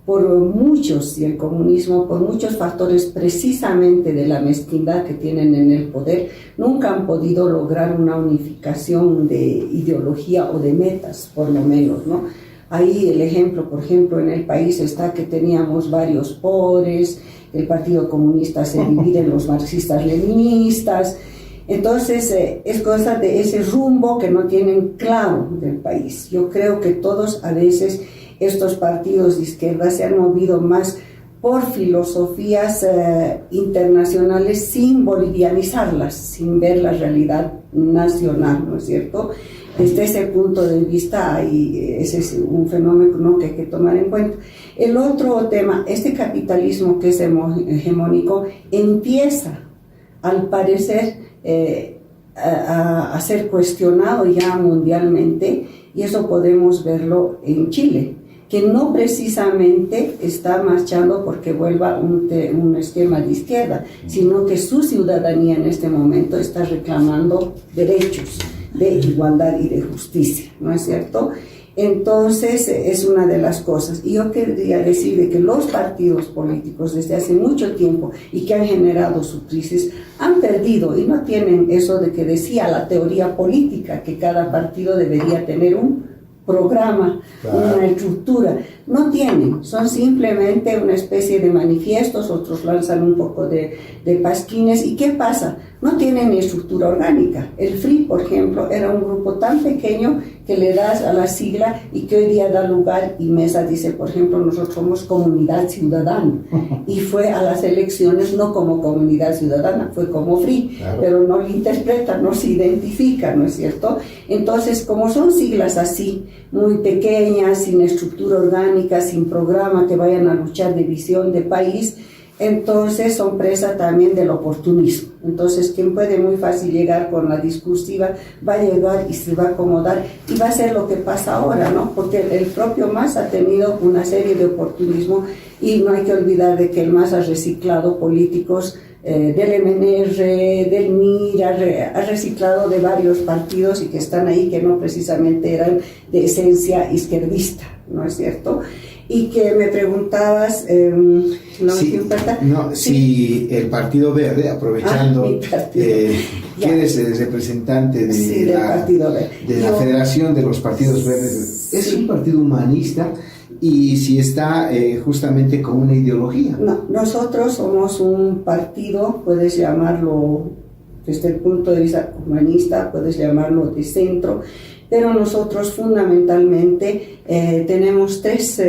Speaker 4: por muchos, y el comunismo por muchos factores precisamente de la mezquindad que tienen en el poder, nunca han podido lograr una unificación de ideología o de metas, por lo menos, ¿no? Ahí el ejemplo, por ejemplo, en el país está que teníamos varios poderes, el Partido Comunista se divide en los marxistas-leninistas, entonces es cosa de ese rumbo que no tienen claro del país. Yo creo que todos a veces estos partidos de izquierda se han movido más por filosofías internacionales sin bolivianizarlas, sin ver la realidad nacional, ¿no es cierto? Desde ese punto de vista, ese es un fenómeno que hay que tomar en cuenta. El otro tema, este capitalismo que es hegemónico, empieza, al parecer, a ser cuestionado ya mundialmente, y eso podemos verlo en Chile, que no precisamente está marchando porque vuelva un esquema de izquierda, sino que su ciudadanía en este momento está reclamando derechos de igualdad y de justicia, ¿no es cierto? Entonces es una de las cosas. Y yo quería decir de que los partidos políticos desde hace mucho tiempo y que han generado su crisis han perdido y no tienen eso de que decía la teoría política, que cada partido debería tener un programa, claro, una estructura. No tienen, son simplemente una especie de manifiestos, otros lanzan un poco de pasquines. ¿Y qué pasa? no tienen estructura orgánica. El FRI, por ejemplo, era un grupo tan pequeño que le das a la sigla y que hoy día da lugar, y Mesa dice, por ejemplo, nosotros somos Comunidad Ciudadana, y fue a las elecciones no como Comunidad Ciudadana, fue como FRI, claro. Pero no lo interpreta, no se identifica, ¿no es cierto? Entonces, como son siglas así, muy pequeñas, sin estructura orgánica, sin programa que vayan a luchar de visión de país, entonces son presa también del oportunismo. Entonces quien puede muy fácil llegar con la discursiva va a llegar y se va a acomodar y va a ser lo que pasa ahora, ¿no? Porque el propio MAS ha tenido una serie de oportunismo y no hay que olvidar de que el MAS ha reciclado políticos del MNR, del MIR, ha reciclado de varios partidos y que están ahí que no precisamente eran de esencia izquierdista, ¿no es cierto? Y que me preguntabas,
Speaker 1: si el Partido Verde, aprovechando que eres el representante de la Federación de los Partidos Verdes, es un partido humanista y si está justamente con una ideología.
Speaker 4: No, nosotros somos un partido, puedes llamarlo desde el punto de vista humanista, puedes llamarlo de centro, pero nosotros fundamentalmente tenemos tres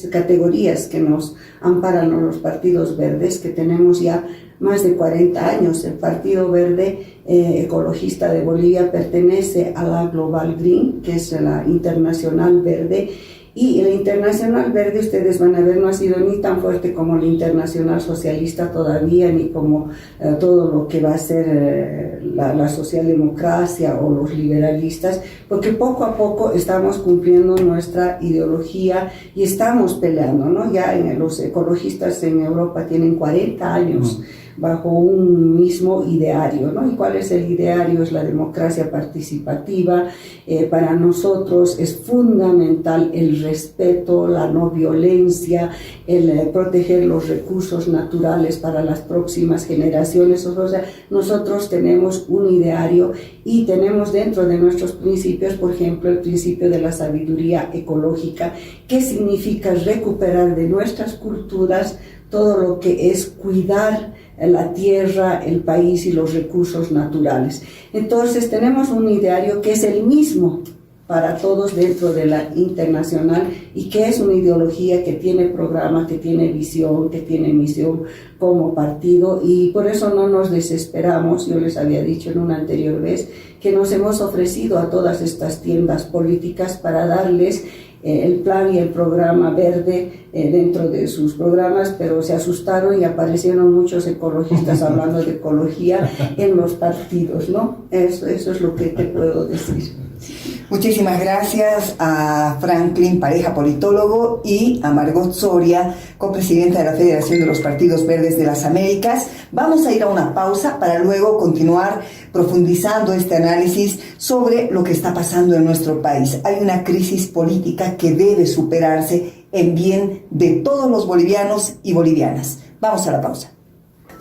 Speaker 4: categorías que nos amparan a los partidos verdes, que tenemos ya más de 40 años. El Partido Verde Ecologista de Bolivia pertenece a la Global Green, que es la Internacional Verde, y la Internacional Verde, ustedes van a ver, no ha sido ni tan fuerte como la Internacional Socialista todavía, ni como todo lo que va a ser la socialdemocracia o los liberalistas, porque poco a poco estamos cumpliendo nuestra ideología y estamos peleando, ¿no? Ya los ecologistas en Europa tienen 40 años bajo un mismo ideario, ¿no? ¿Y cuál es el ideario? Es la democracia participativa. Para nosotros es fundamental el respeto, la no violencia, el proteger los recursos naturales para las próximas generaciones. O sea, nosotros tenemos un ideario y tenemos dentro de nuestros principios, por ejemplo, el principio de la sabiduría ecológica, que significa recuperar de nuestras culturas todo lo que es cuidar la tierra, el país y los recursos naturales. Entonces tenemos un ideario que es el mismo para todos dentro de la internacional y que es una ideología que tiene programa, que tiene visión, que tiene misión como partido, y por eso no nos desesperamos. Yo les había dicho en una anterior vez que nos hemos ofrecido a todas estas tiendas políticas para darles el plan y el programa verde dentro de sus programas, pero se asustaron y aparecieron muchos ecologistas hablando de ecología en los partidos, ¿no? Eso es lo que te puedo decir.
Speaker 2: Muchísimas gracias a Franklin Pareja, politólogo, y a Margot Soria, copresidenta de la Federación de los Partidos Verdes de las Américas. Vamos a ir a una pausa para luego continuar profundizando este análisis sobre lo que está pasando en nuestro país. Hay una crisis política que debe superarse en bien de todos los bolivianos y bolivianas. Vamos a la pausa.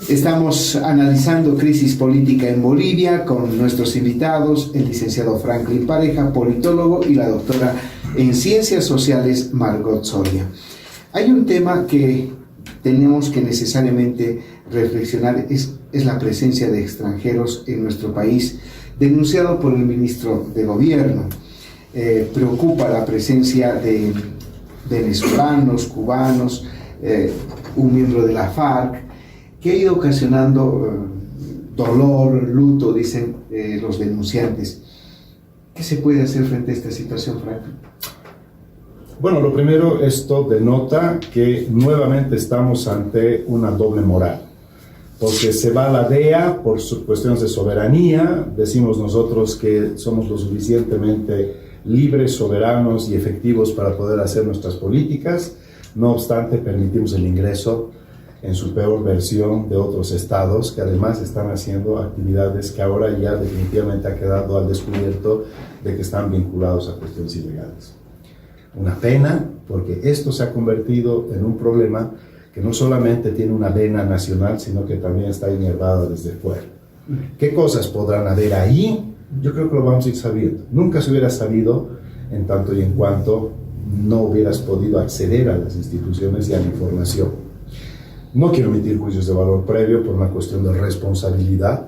Speaker 1: Estamos analizando crisis política en Bolivia con nuestros invitados, el licenciado Franklin Pareja, politólogo, y la doctora en Ciencias Sociales, Margot Soria. Hay un tema que tenemos que necesariamente reflexionar, es la presencia de extranjeros en nuestro país, denunciado por el ministro de Gobierno. Preocupa la presencia de venezolanos, cubanos, un miembro de la FARC, que ha ido ocasionando dolor, luto, dicen los denunciantes. ¿Qué se puede hacer frente a esta situación, Franklin?
Speaker 3: Bueno, lo primero, esto denota que nuevamente estamos ante una doble moral, porque se va la DEA por cuestiones de soberanía. Decimos nosotros que somos lo suficientemente libres, soberanos y efectivos para poder hacer nuestras políticas. No obstante, permitimos el ingreso en su peor versión de otros estados que además están haciendo actividades que ahora ya definitivamente ha quedado al descubierto de que están vinculados a cuestiones ilegales. Una pena, porque esto se ha convertido en un problema que no solamente tiene una vena nacional, sino que también está inervada desde fuera. ¿Qué cosas podrán haber ahí? Yo creo que lo vamos a ir sabiendo. Nunca se hubiera sabido en tanto y en cuanto no hubieras podido acceder a las instituciones y a la información. No quiero emitir juicios de valor previo por una cuestión de responsabilidad,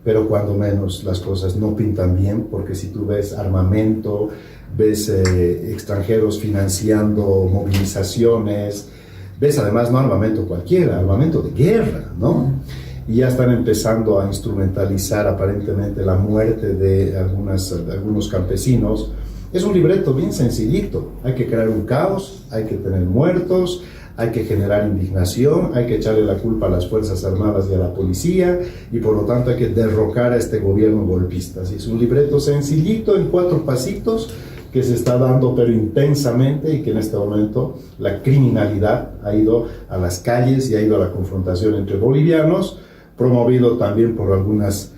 Speaker 3: pero cuando menos las cosas no pintan bien, porque si tú ves armamento, ves extranjeros financiando movilizaciones, ves además no armamento cualquiera, armamento de guerra, ¿no? Y ya están empezando a instrumentalizar aparentemente la muerte de algunos campesinos. Es un libreto bien sencillito, hay que crear un caos, hay que tener muertos, hay que generar indignación, hay que echarle la culpa a las Fuerzas Armadas y a la policía, y por lo tanto hay que derrocar a este gobierno golpista. Así es un libreto sencillito en 4 pasitos que se está dando pero intensamente, y que en este momento la criminalidad ha ido a las calles y ha ido a la confrontación entre bolivianos, promovido también por algunas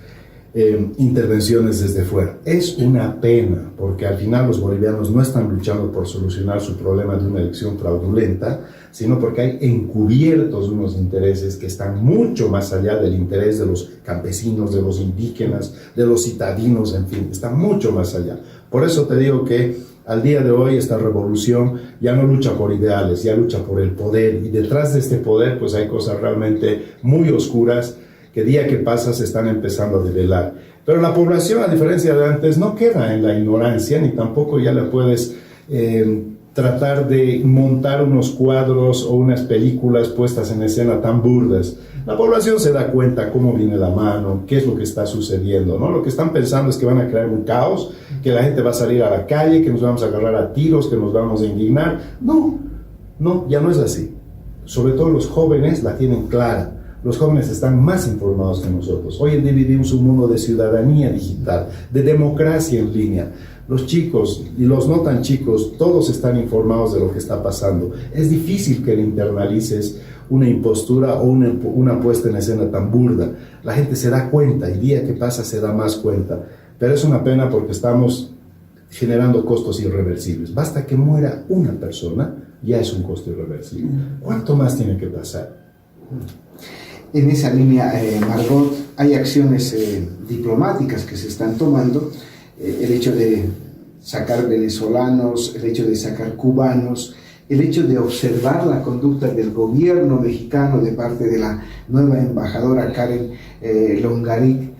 Speaker 3: intervenciones desde fuera. Es una pena, porque al final los bolivianos no están luchando por solucionar su problema de una elección fraudulenta, sino porque hay encubiertos unos intereses que están mucho más allá del interés de los campesinos, de los indígenas, de los citadinos, en fin, están mucho más allá. Por eso te digo que al día de hoy esta revolución ya no lucha por ideales, ya lucha por el poder, y detrás de este poder pues hay cosas realmente muy oscuras que día que pasa se están empezando a develar. Pero la población, a diferencia de antes, no queda en la ignorancia, ni tampoco ya le puedes tratar de montar unos cuadros o unas películas puestas en escena tan burdas. La población se da cuenta cómo viene la mano, qué es lo que está sucediendo, ¿no? Lo que están pensando es que van a crear un caos, que la gente va a salir a la calle, que nos vamos a agarrar a tiros, que nos vamos a indignar. No, ya no es así. Sobre todo los jóvenes la tienen clara. Los jóvenes están más informados que nosotros. Hoy en día vivimos un mundo de ciudadanía digital, de democracia en línea. Los chicos y los no tan chicos, todos están informados de lo que está pasando. Es difícil que le internalices una impostura o una puesta en escena tan burda. La gente se da cuenta, y día que pasa se da más cuenta. Pero es una pena porque estamos generando costos irreversibles. Basta que muera una persona, ya es un costo irreversible. ¿Cuánto más tiene que pasar?
Speaker 1: En esa línea, Margot, hay acciones diplomáticas que se están tomando. El hecho de sacar venezolanos, el hecho de sacar cubanos, el hecho de observar la conducta del gobierno mexicano de parte de la nueva embajadora Karen Longaric.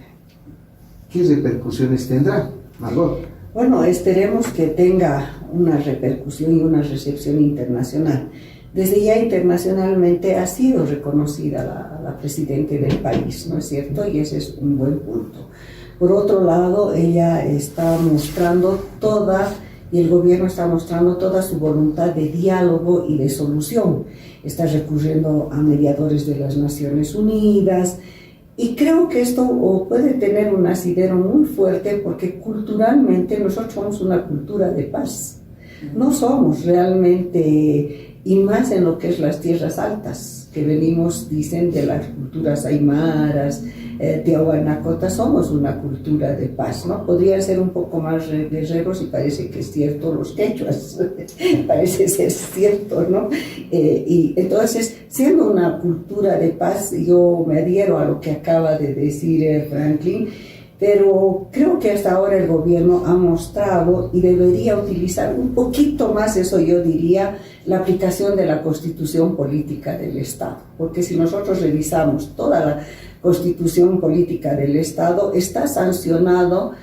Speaker 1: ¿Qué repercusiones tendrá, Margot?
Speaker 4: Bueno, esperemos que tenga una repercusión y una recepción internacional. Desde ya internacionalmente ha sido reconocida la presidenta del país, ¿no es cierto? Y ese es un buen punto. Por otro lado, ella está mostrando y el gobierno está mostrando toda su voluntad de diálogo y de solución. Está recurriendo a mediadores de las Naciones Unidas, y creo que esto puede tener un asidero muy fuerte, porque culturalmente nosotros somos una cultura de paz. No somos realmente... Y más en lo que es las tierras altas, que venimos, dicen, de las culturas aymaras, tehuanacotas, somos una cultura de paz, ¿no? Podría ser un poco más guerreros, y parece que es cierto, los quechuas, parece ser cierto, ¿no? Y entonces, siendo una cultura de paz, yo me adhiero a lo que acaba de decir Franklin, pero creo que hasta ahora el gobierno ha mostrado, y debería utilizar un poquito más, eso yo diría, la aplicación de la Constitución Política del Estado. Porque si nosotros revisamos toda la Constitución Política del Estado, están sancionadas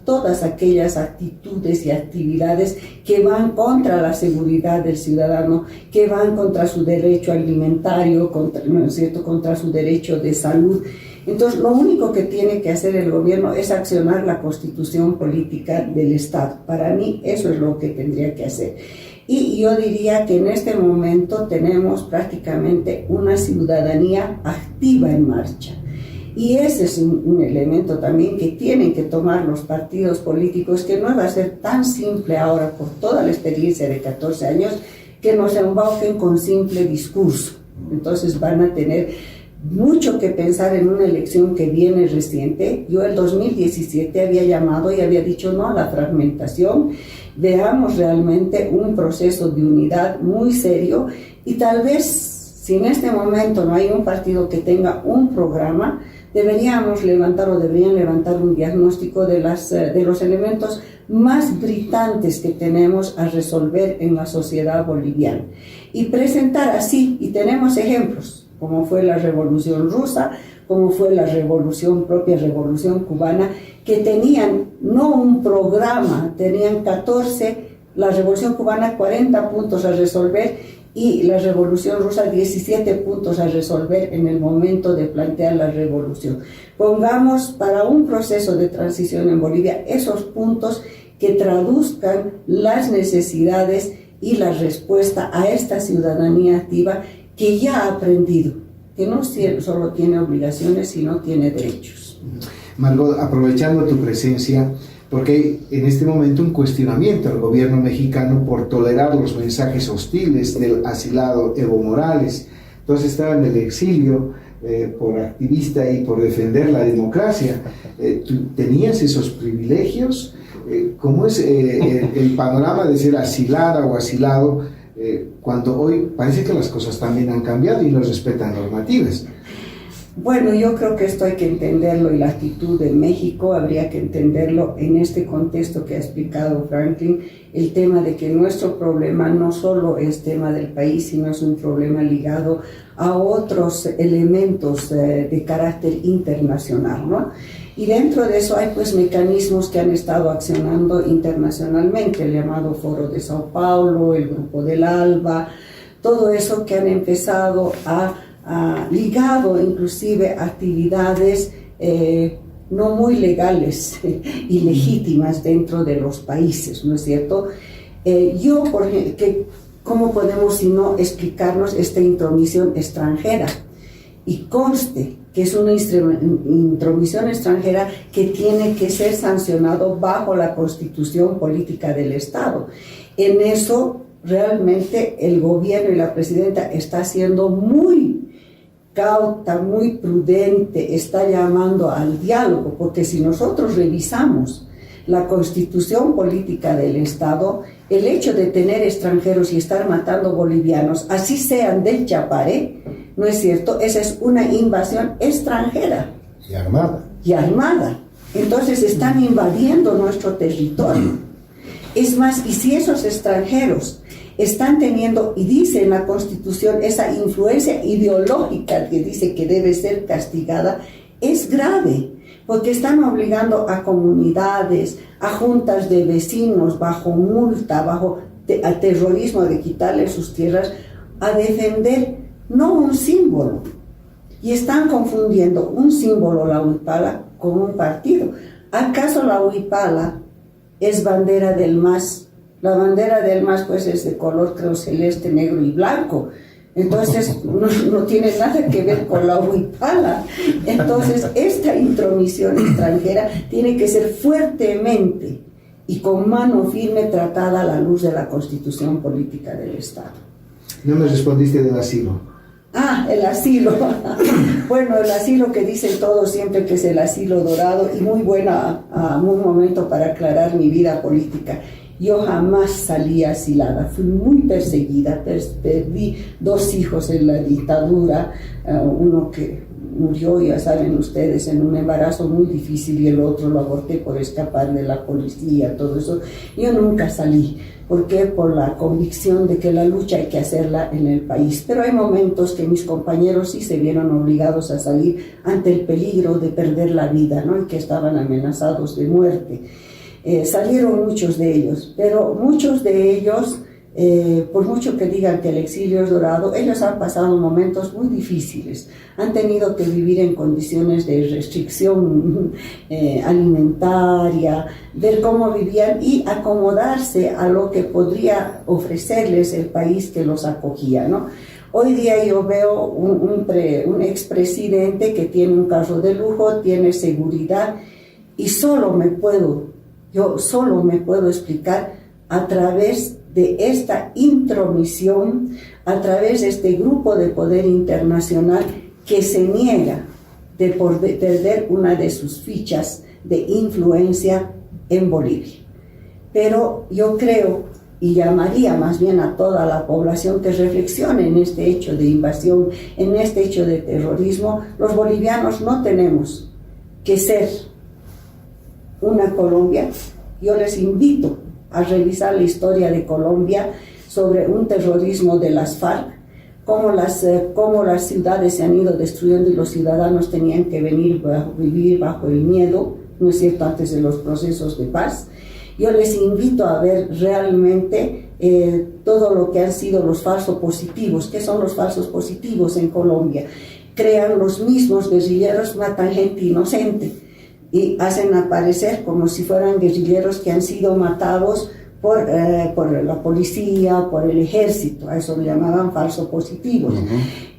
Speaker 4: todas aquellas actitudes y actividades que van contra la seguridad del ciudadano, que van contra su derecho alimentario, ¿no es cierto?, contra su derecho de salud. Entonces, lo único que tiene que hacer el gobierno es accionar la Constitución Política del Estado. Para mí, eso es lo que tendría que hacer. Y yo diría que en este momento tenemos prácticamente una ciudadanía activa en marcha. Y ese es un elemento también que tienen que tomar los partidos políticos, que no va a ser tan simple ahora, por toda la experiencia de 14 años, que nos embauquen con simple discurso. Entonces van a tener mucho que pensar en una elección que viene reciente. Yo el 2017 había llamado y había dicho no a la fragmentación. Veamos realmente un proceso de unidad muy serio, y tal vez, si en este momento no hay un partido que tenga un programa, deberían levantar un diagnóstico de los elementos más gritantes que tenemos a resolver en la sociedad boliviana. Y presentar así, y tenemos ejemplos, como fue la Revolución Rusa, como fue la propia Revolución Cubana, que tenían no un programa, tenían 14, la Revolución Cubana 40 puntos a resolver y la Revolución Rusa 17 puntos a resolver en el momento de plantear la revolución. Pongamos para un proceso de transición en Bolivia esos puntos que traduzcan las necesidades y la respuesta a esta ciudadanía activa que ya ha aprendido, que no solo tiene obligaciones, sino tiene derechos.
Speaker 1: Margot, aprovechando tu presencia, porque hay en este momento un cuestionamiento al gobierno mexicano por tolerar los mensajes hostiles del asilado Evo Morales. Entonces estaba en el exilio por activista y por defender la democracia. ¿Tú tenías esos privilegios? ¿Cómo es el panorama de ser asilada o asilado cuando hoy parece que las cosas también han cambiado y no respetan normativas?
Speaker 4: Bueno, yo creo que esto hay que entenderlo y la actitud de México habría que entenderlo en este contexto que ha explicado Franklin, el tema de que nuestro problema no solo es tema del país, sino es un problema ligado a otros elementos de carácter internacional, ¿no? Y dentro de eso hay pues mecanismos que han estado accionando internacionalmente, el llamado Foro de Sao Paulo, el Grupo del ALBA, todo eso que han empezado ligado inclusive actividades no muy legales y legítimas dentro de los países, ¿no es cierto? Por ejemplo, ¿cómo podemos sino explicarnos esta intromisión extranjera? Y conste que es una intromisión extranjera que tiene que ser sancionado bajo la Constitución Política del Estado. En eso realmente el gobierno y la presidenta está siendo muy cauta, muy prudente, está llamando al diálogo, porque si nosotros revisamos la Constitución Política del Estado, el hecho de tener extranjeros y estar matando bolivianos, así sean del Chapare, ¿no es cierto? Esa es una invasión extranjera.
Speaker 3: Y armada.
Speaker 4: Y armada. Entonces están invadiendo nuestro territorio. Es más, y si esos extranjeros están teniendo, y dice en la Constitución, esa influencia ideológica que dice que debe ser castigada, es grave, porque están obligando a comunidades, a juntas de vecinos, bajo multa, al terrorismo de quitarle sus tierras, a defender no un símbolo. Y están confundiendo un símbolo, la huipala, con un partido. ¿Acaso la huipala es bandera del MAS? La bandera del MAS pues es de color, creo, celeste, negro y blanco. Entonces no tiene nada que ver con la huipala. Entonces esta intromisión extranjera tiene que ser fuertemente y con mano firme tratada a la luz de la Constitución Política del Estado.
Speaker 1: No me respondiste del asilo.
Speaker 4: El asilo. Bueno, el asilo que dicen todos siempre que es el asilo dorado, y muy buen momento para aclarar mi vida política. Yo jamás salí asilada, fui muy perseguida, perdí 2 hijos en la dictadura, uno que murió, ya saben ustedes, en un embarazo muy difícil, y el otro lo aborté por escapar de la policía, todo eso. Yo nunca salí. ¿Por qué? Por la convicción de que la lucha hay que hacerla en el país. Pero hay momentos que mis compañeros sí se vieron obligados a salir ante el peligro de perder la vida, ¿no? Y que estaban amenazados de muerte. Salieron muchos de ellos, pero muchos de ellos, por mucho que digan que el exilio es dorado, ellos han pasado momentos muy difíciles, han tenido que vivir en condiciones de restricción alimentaria, ver cómo vivían y acomodarse a lo que podría ofrecerles el país que los acogía, ¿no? Hoy día yo veo un expresidente que tiene un carro de lujo, tiene seguridad, y yo solo me puedo explicar a través de esta intromisión, a través de este grupo de poder internacional que se niega de perder una de sus fichas de influencia en Bolivia. Pero yo creo, y llamaría más bien a toda la población que reflexione en este hecho de invasión, en este hecho de terrorismo, los bolivianos no tenemos que ser una Colombia yo les invito a revisar la historia de Colombia sobre un terrorismo de las FARC, cómo las ciudades se han ido destruyendo y los ciudadanos tenían que vivir bajo el miedo, ¿no es cierto?, antes de los procesos de paz. Yo les invito a ver realmente todo lo que han sido los falsos positivos. ¿Qué son los falsos positivos en Colombia? Crean los mismos guerrilleros, matan gente inocente y hacen aparecer como si fueran guerrilleros que han sido matados por la policía, por el ejército. A eso le llamaban falsos positivos.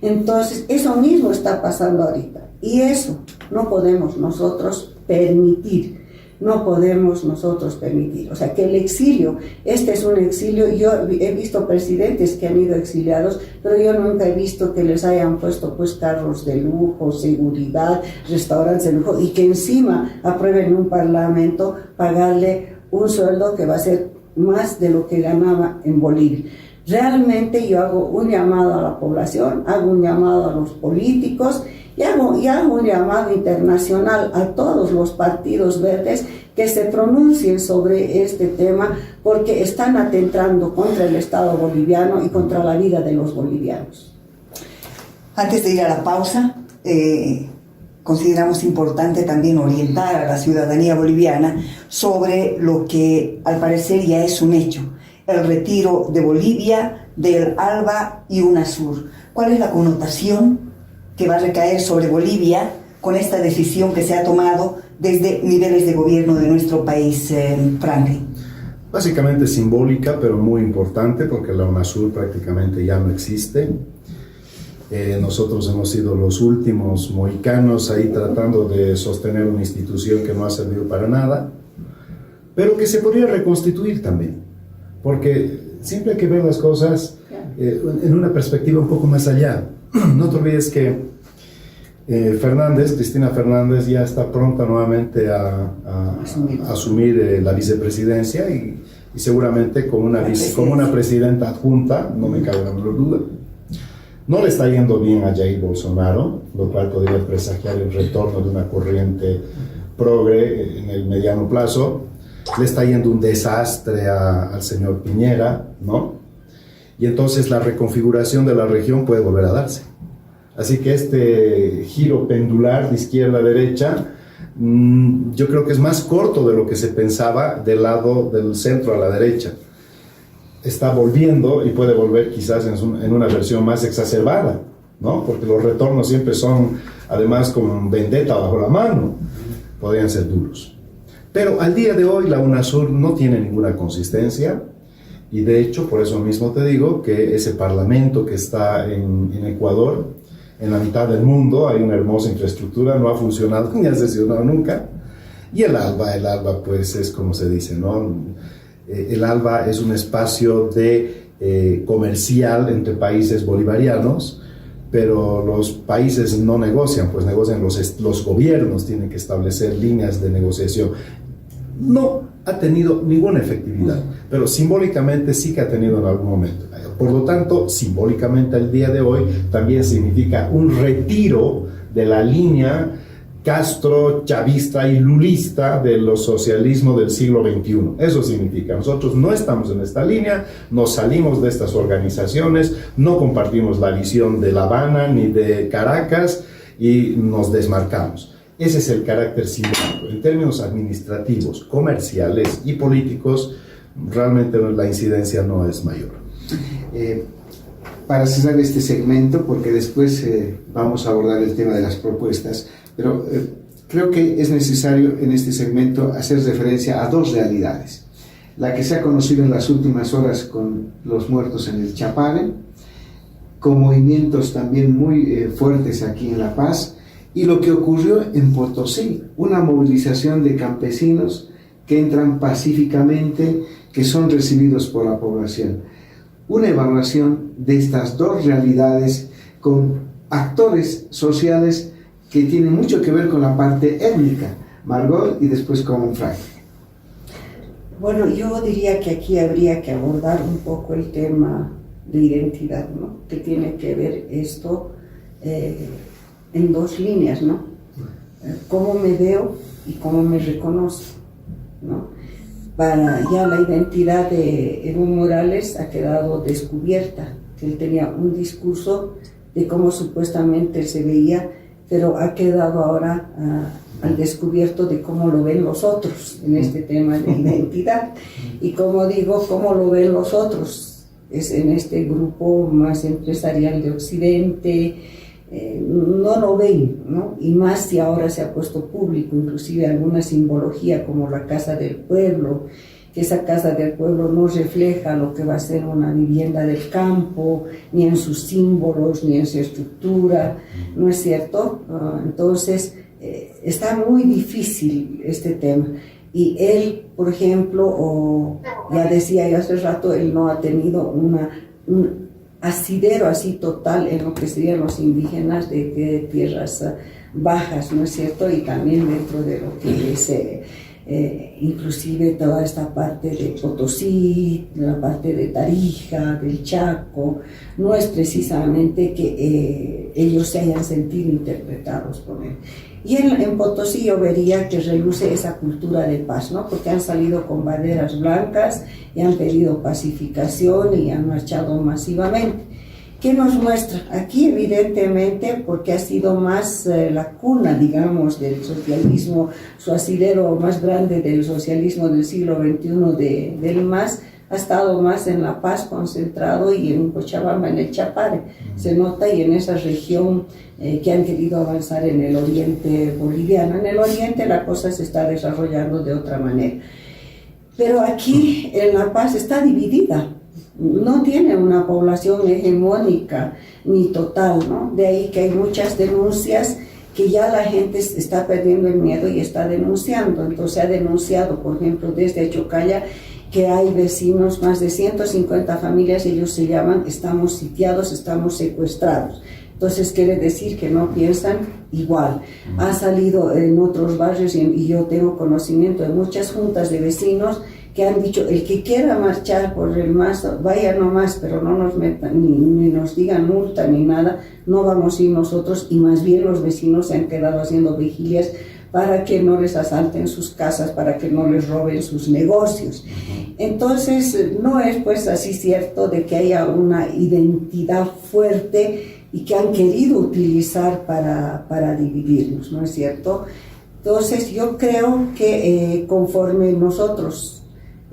Speaker 4: Entonces, eso mismo está pasando ahorita. Y eso no podemos nosotros permitir. No podemos nosotros permitir. O sea, que el exilio, este es un exilio. Yo he visto presidentes que han ido exiliados, pero yo nunca he visto que les hayan puesto pues carros de lujo, seguridad, restaurantes de lujo, y que encima aprueben en un parlamento pagarle un sueldo que va a ser más de lo que ganaba en Bolivia. Realmente yo hago un llamado a la población, hago un llamado a los políticos y hago un llamado internacional a todos los partidos verdes que se pronuncien sobre este tema, porque están atentando contra el Estado boliviano y contra la vida de los bolivianos.
Speaker 2: Antes de ir a la pausa, consideramos importante también orientar a la ciudadanía boliviana sobre lo que al parecer ya es un hecho: el retiro de Bolivia del ALBA y UNASUR. ¿Cuál es la connotación que va a recaer sobre Bolivia con esta decisión que se ha tomado desde niveles de gobierno de nuestro país, Franklin?
Speaker 3: Básicamente simbólica, pero muy importante, porque la UNASUR prácticamente ya no existe. Nosotros hemos sido los últimos mohicanos ahí tratando de sostener una institución que no ha servido para nada, pero que se podría reconstituir también, porque siempre hay que ver las cosas en una perspectiva un poco más allá. No te olvides que Cristina Fernández ya está pronta nuevamente a asumir la vicepresidencia y seguramente como una presidenta adjunta, no me cabe la menor duda. No le está yendo bien a Jair Bolsonaro, lo cual podría presagiar el retorno de una corriente progre en el mediano plazo. Le está yendo un desastre al señor Piñera, ¿no? Y entonces la reconfiguración de la región puede volver a darse. Así que este giro pendular de izquierda a derecha, yo creo que es más corto de lo que se pensaba del lado del centro a la derecha. Está volviendo y puede volver quizás en una versión más exacerbada, ¿no? Porque los retornos siempre son, además, con vendetta bajo la mano, podrían ser duros. Pero al día de hoy la UNASUR no tiene ninguna consistencia y de hecho, por eso mismo te digo que ese parlamento que está en Ecuador, en la mitad del mundo, hay una hermosa infraestructura, no ha funcionado ni ha sesionado nunca. Y el ALBA pues es como se dice, ¿no? El ALBA es un espacio comercial entre países bolivarianos, pero los países no negocian, pues negocian los gobiernos, tienen que establecer líneas de negociación. No ha tenido ninguna efectividad, pero simbólicamente sí que ha tenido en algún momento. Por lo tanto, simbólicamente el día de hoy también significa un retiro de la línea Castro, chavista y lulista de los socialismos del siglo XXI. Eso significa, nosotros no estamos en esta línea, nos salimos de estas organizaciones, no compartimos la visión de La Habana ni de Caracas y nos desmarcamos. Ese es el carácter simbólico. En términos administrativos, comerciales y políticos, realmente la incidencia no es mayor.
Speaker 1: Para cerrar este segmento, porque después vamos a abordar el tema de las propuestas, pero creo que es necesario en este segmento hacer referencia a dos realidades. La que se ha conocido en las últimas horas con los muertos en el Chapare, con movimientos también muy fuertes aquí en La Paz, y lo que ocurrió en Potosí, una movilización de campesinos que entran pacíficamente, que son recibidos por la población. Una evaluación de estas dos realidades con actores sociales que tienen mucho que ver con la parte étnica, Margot, y después con Frank.
Speaker 4: Bueno, yo diría que aquí habría que abordar un poco el tema de identidad, ¿no? Que tiene que ver esto en dos líneas, ¿no? Cómo me veo y cómo me reconozco, ¿no? ya la identidad de Evo Morales ha quedado descubierta, que él tenía un discurso de cómo supuestamente se veía, pero ha quedado ahora al descubierto de cómo lo ven los otros en este tema de identidad. Y como digo, cómo lo ven los otros, es en este grupo más empresarial de Occidente, no lo ven, ¿no? Y más si ahora se ha puesto público, inclusive alguna simbología como la Casa del Pueblo, que esa Casa del Pueblo no refleja lo que va a ser una vivienda del campo, ni en sus símbolos, ni en su estructura, ¿no es cierto? Entonces, está muy difícil este tema. Y él, por ejemplo, ya decía yo hace rato, él no ha tenido un asidero así total en lo que serían los indígenas de tierras bajas, ¿no es cierto? Y también dentro de lo que es inclusive toda esta parte de Potosí, la parte de Tarija, del Chaco, no es precisamente que ellos se hayan sentido interpretados por él. Y en Potosí yo vería que reluce esa cultura de paz, ¿no? Porque han salido con banderas blancas y han pedido pacificación y han marchado masivamente. ¿Qué nos muestra? Aquí evidentemente, porque ha sido más la cuna, digamos, del socialismo, su asidero más grande del socialismo del siglo XXI del MAS, ha estado más en La Paz concentrado y en Cochabamba, en el Chapare. Se nota, y en esa región que han querido avanzar en el oriente boliviano. En el oriente la cosa se está desarrollando de otra manera. Pero aquí en La Paz está dividida. No tiene una población hegemónica ni total, ¿no? De ahí que hay muchas denuncias que ya la gente está perdiendo el miedo y está denunciando. Entonces se ha denunciado, por ejemplo, desde Chocalla, que hay vecinos, más de 150 familias, ellos se llaman estamos sitiados, estamos secuestrados. Entonces quiere decir que no piensan igual. Ha salido en otros barrios y yo tengo conocimiento de muchas juntas de vecinos que han dicho, el que quiera marchar por el MAS, vaya nomás, pero no nos metan, ni nos digan multa ni nada, no vamos a ir nosotros, y más bien los vecinos se han quedado haciendo vigilias para que no les asalten sus casas, para que no les roben sus negocios. Entonces, no es pues así cierto de que haya una identidad fuerte y que han querido utilizar para dividirnos, ¿no es cierto? Entonces, yo creo que conforme nosotros,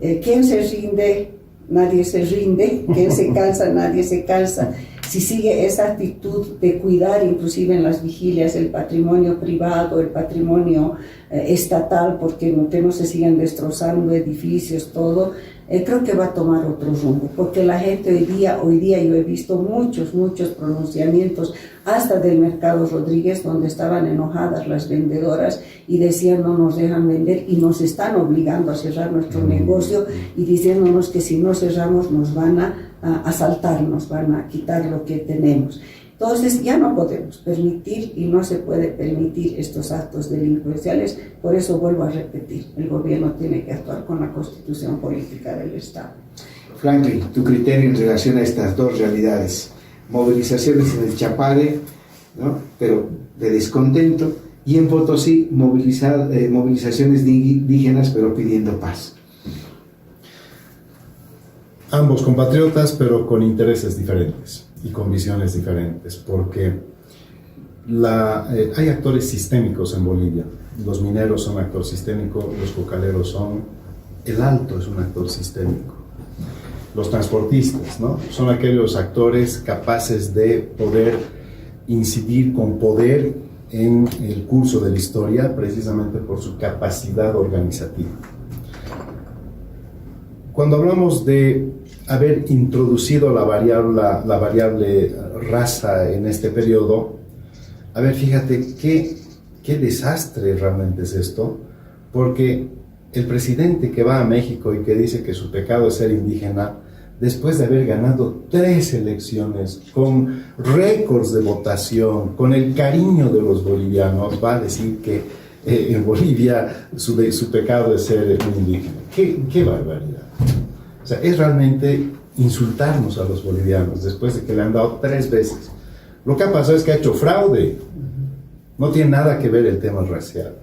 Speaker 4: quien se rinde, nadie se rinde, quien se cansa, nadie se cansa. Si sigue esa actitud de cuidar, inclusive en las vigilias, el patrimonio privado, el patrimonio estatal, porque no se sigan destrozando edificios, todo, creo que va a tomar otro rumbo, porque la gente hoy día yo he visto muchos pronunciamientos, hasta del Mercado Rodríguez, donde estaban enojadas las vendedoras y decían no nos dejan vender y nos están obligando a cerrar nuestro negocio y diciéndonos que si no cerramos nos van a asaltar, nos van a quitar lo que tenemos. Entonces ya no podemos permitir y no se puede permitir estos actos delincuenciales. Por eso vuelvo a repetir, el gobierno tiene que actuar con la constitución política del Estado.
Speaker 1: Franklin, tu criterio en relación a estas dos realidades, movilizaciones en el Chapare, ¿no? Pero de descontento, y en Potosí movilizaciones de indígenas pero pidiendo paz.
Speaker 3: Ambos compatriotas, pero con intereses diferentes y con visiones diferentes, porque hay actores sistémicos en Bolivia. Los mineros son actor sistémico, los cocaleros son, el Alto es un actor sistémico. Los transportistas, ¿no? Son aquellos actores capaces de poder incidir con poder en el curso de la historia, precisamente por su capacidad organizativa. Cuando hablamos de haber introducido la variable raza en este periodo, a ver, fíjate qué desastre realmente es esto, porque el presidente que va a México y que dice que su pecado es ser indígena, después de haber ganado 3 elecciones con récords de votación, con el cariño de los bolivianos, va a decir que en Bolivia su pecado es ser un indígena. ¡Qué barbaridad! O sea, es realmente insultarnos a los bolivianos después de que le han dado 3 veces. Lo que ha pasado es que ha hecho fraude. No tiene nada que ver el tema racial.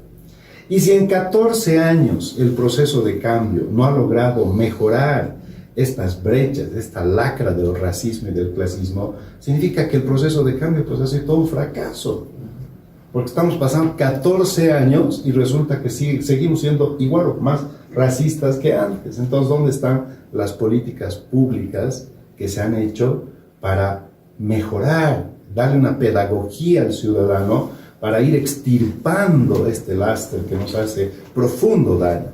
Speaker 3: Y si en 14 años el proceso de cambio no ha logrado mejorar estas brechas, esta lacra del racismo y del clasismo, significa que el proceso de cambio pues ha sido todo un fracaso. Porque estamos pasando 14 años y resulta que seguimos siendo igual o más racistas que antes. Entonces, ¿dónde están las políticas públicas que se han hecho para mejorar, darle una pedagogía al ciudadano para ir extirpando este lastre que nos hace profundo daño?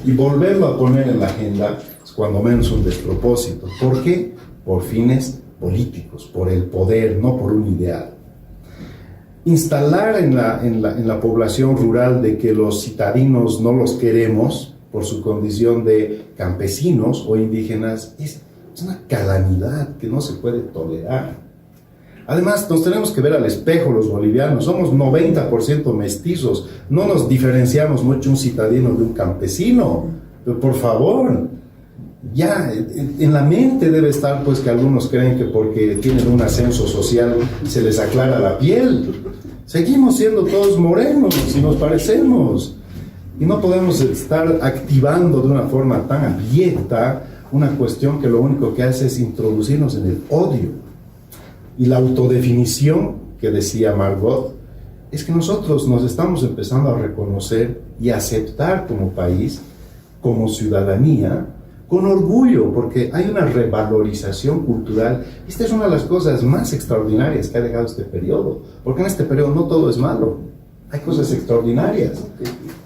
Speaker 3: Y volverlo a poner en la agenda es cuando menos un despropósito. ¿Por qué? Por fines políticos, por el poder, no por un ideal. Instalar en la población rural de que los citadinos no los queremos por su condición de campesinos o indígenas es una calamidad que no se puede tolerar. Además, nos tenemos que ver al espejo los bolivianos, somos 90% mestizos, no nos diferenciamos mucho un citadino de un campesino, pero por favor, ya en la mente debe estar pues que algunos creen que porque tienen un ascenso social se les aclara la piel. Seguimos siendo todos morenos y nos parecemos, y no podemos estar activando de una forma tan abierta una cuestión que lo único que hace es introducirnos en el odio. Y la autodefinición que decía Margot es que nosotros nos estamos empezando a reconocer y aceptar como país, como ciudadanía, con orgullo, porque hay una revalorización cultural. Esta es una de las cosas más extraordinarias que ha dejado este periodo, porque en este periodo no todo es malo, hay cosas extraordinarias.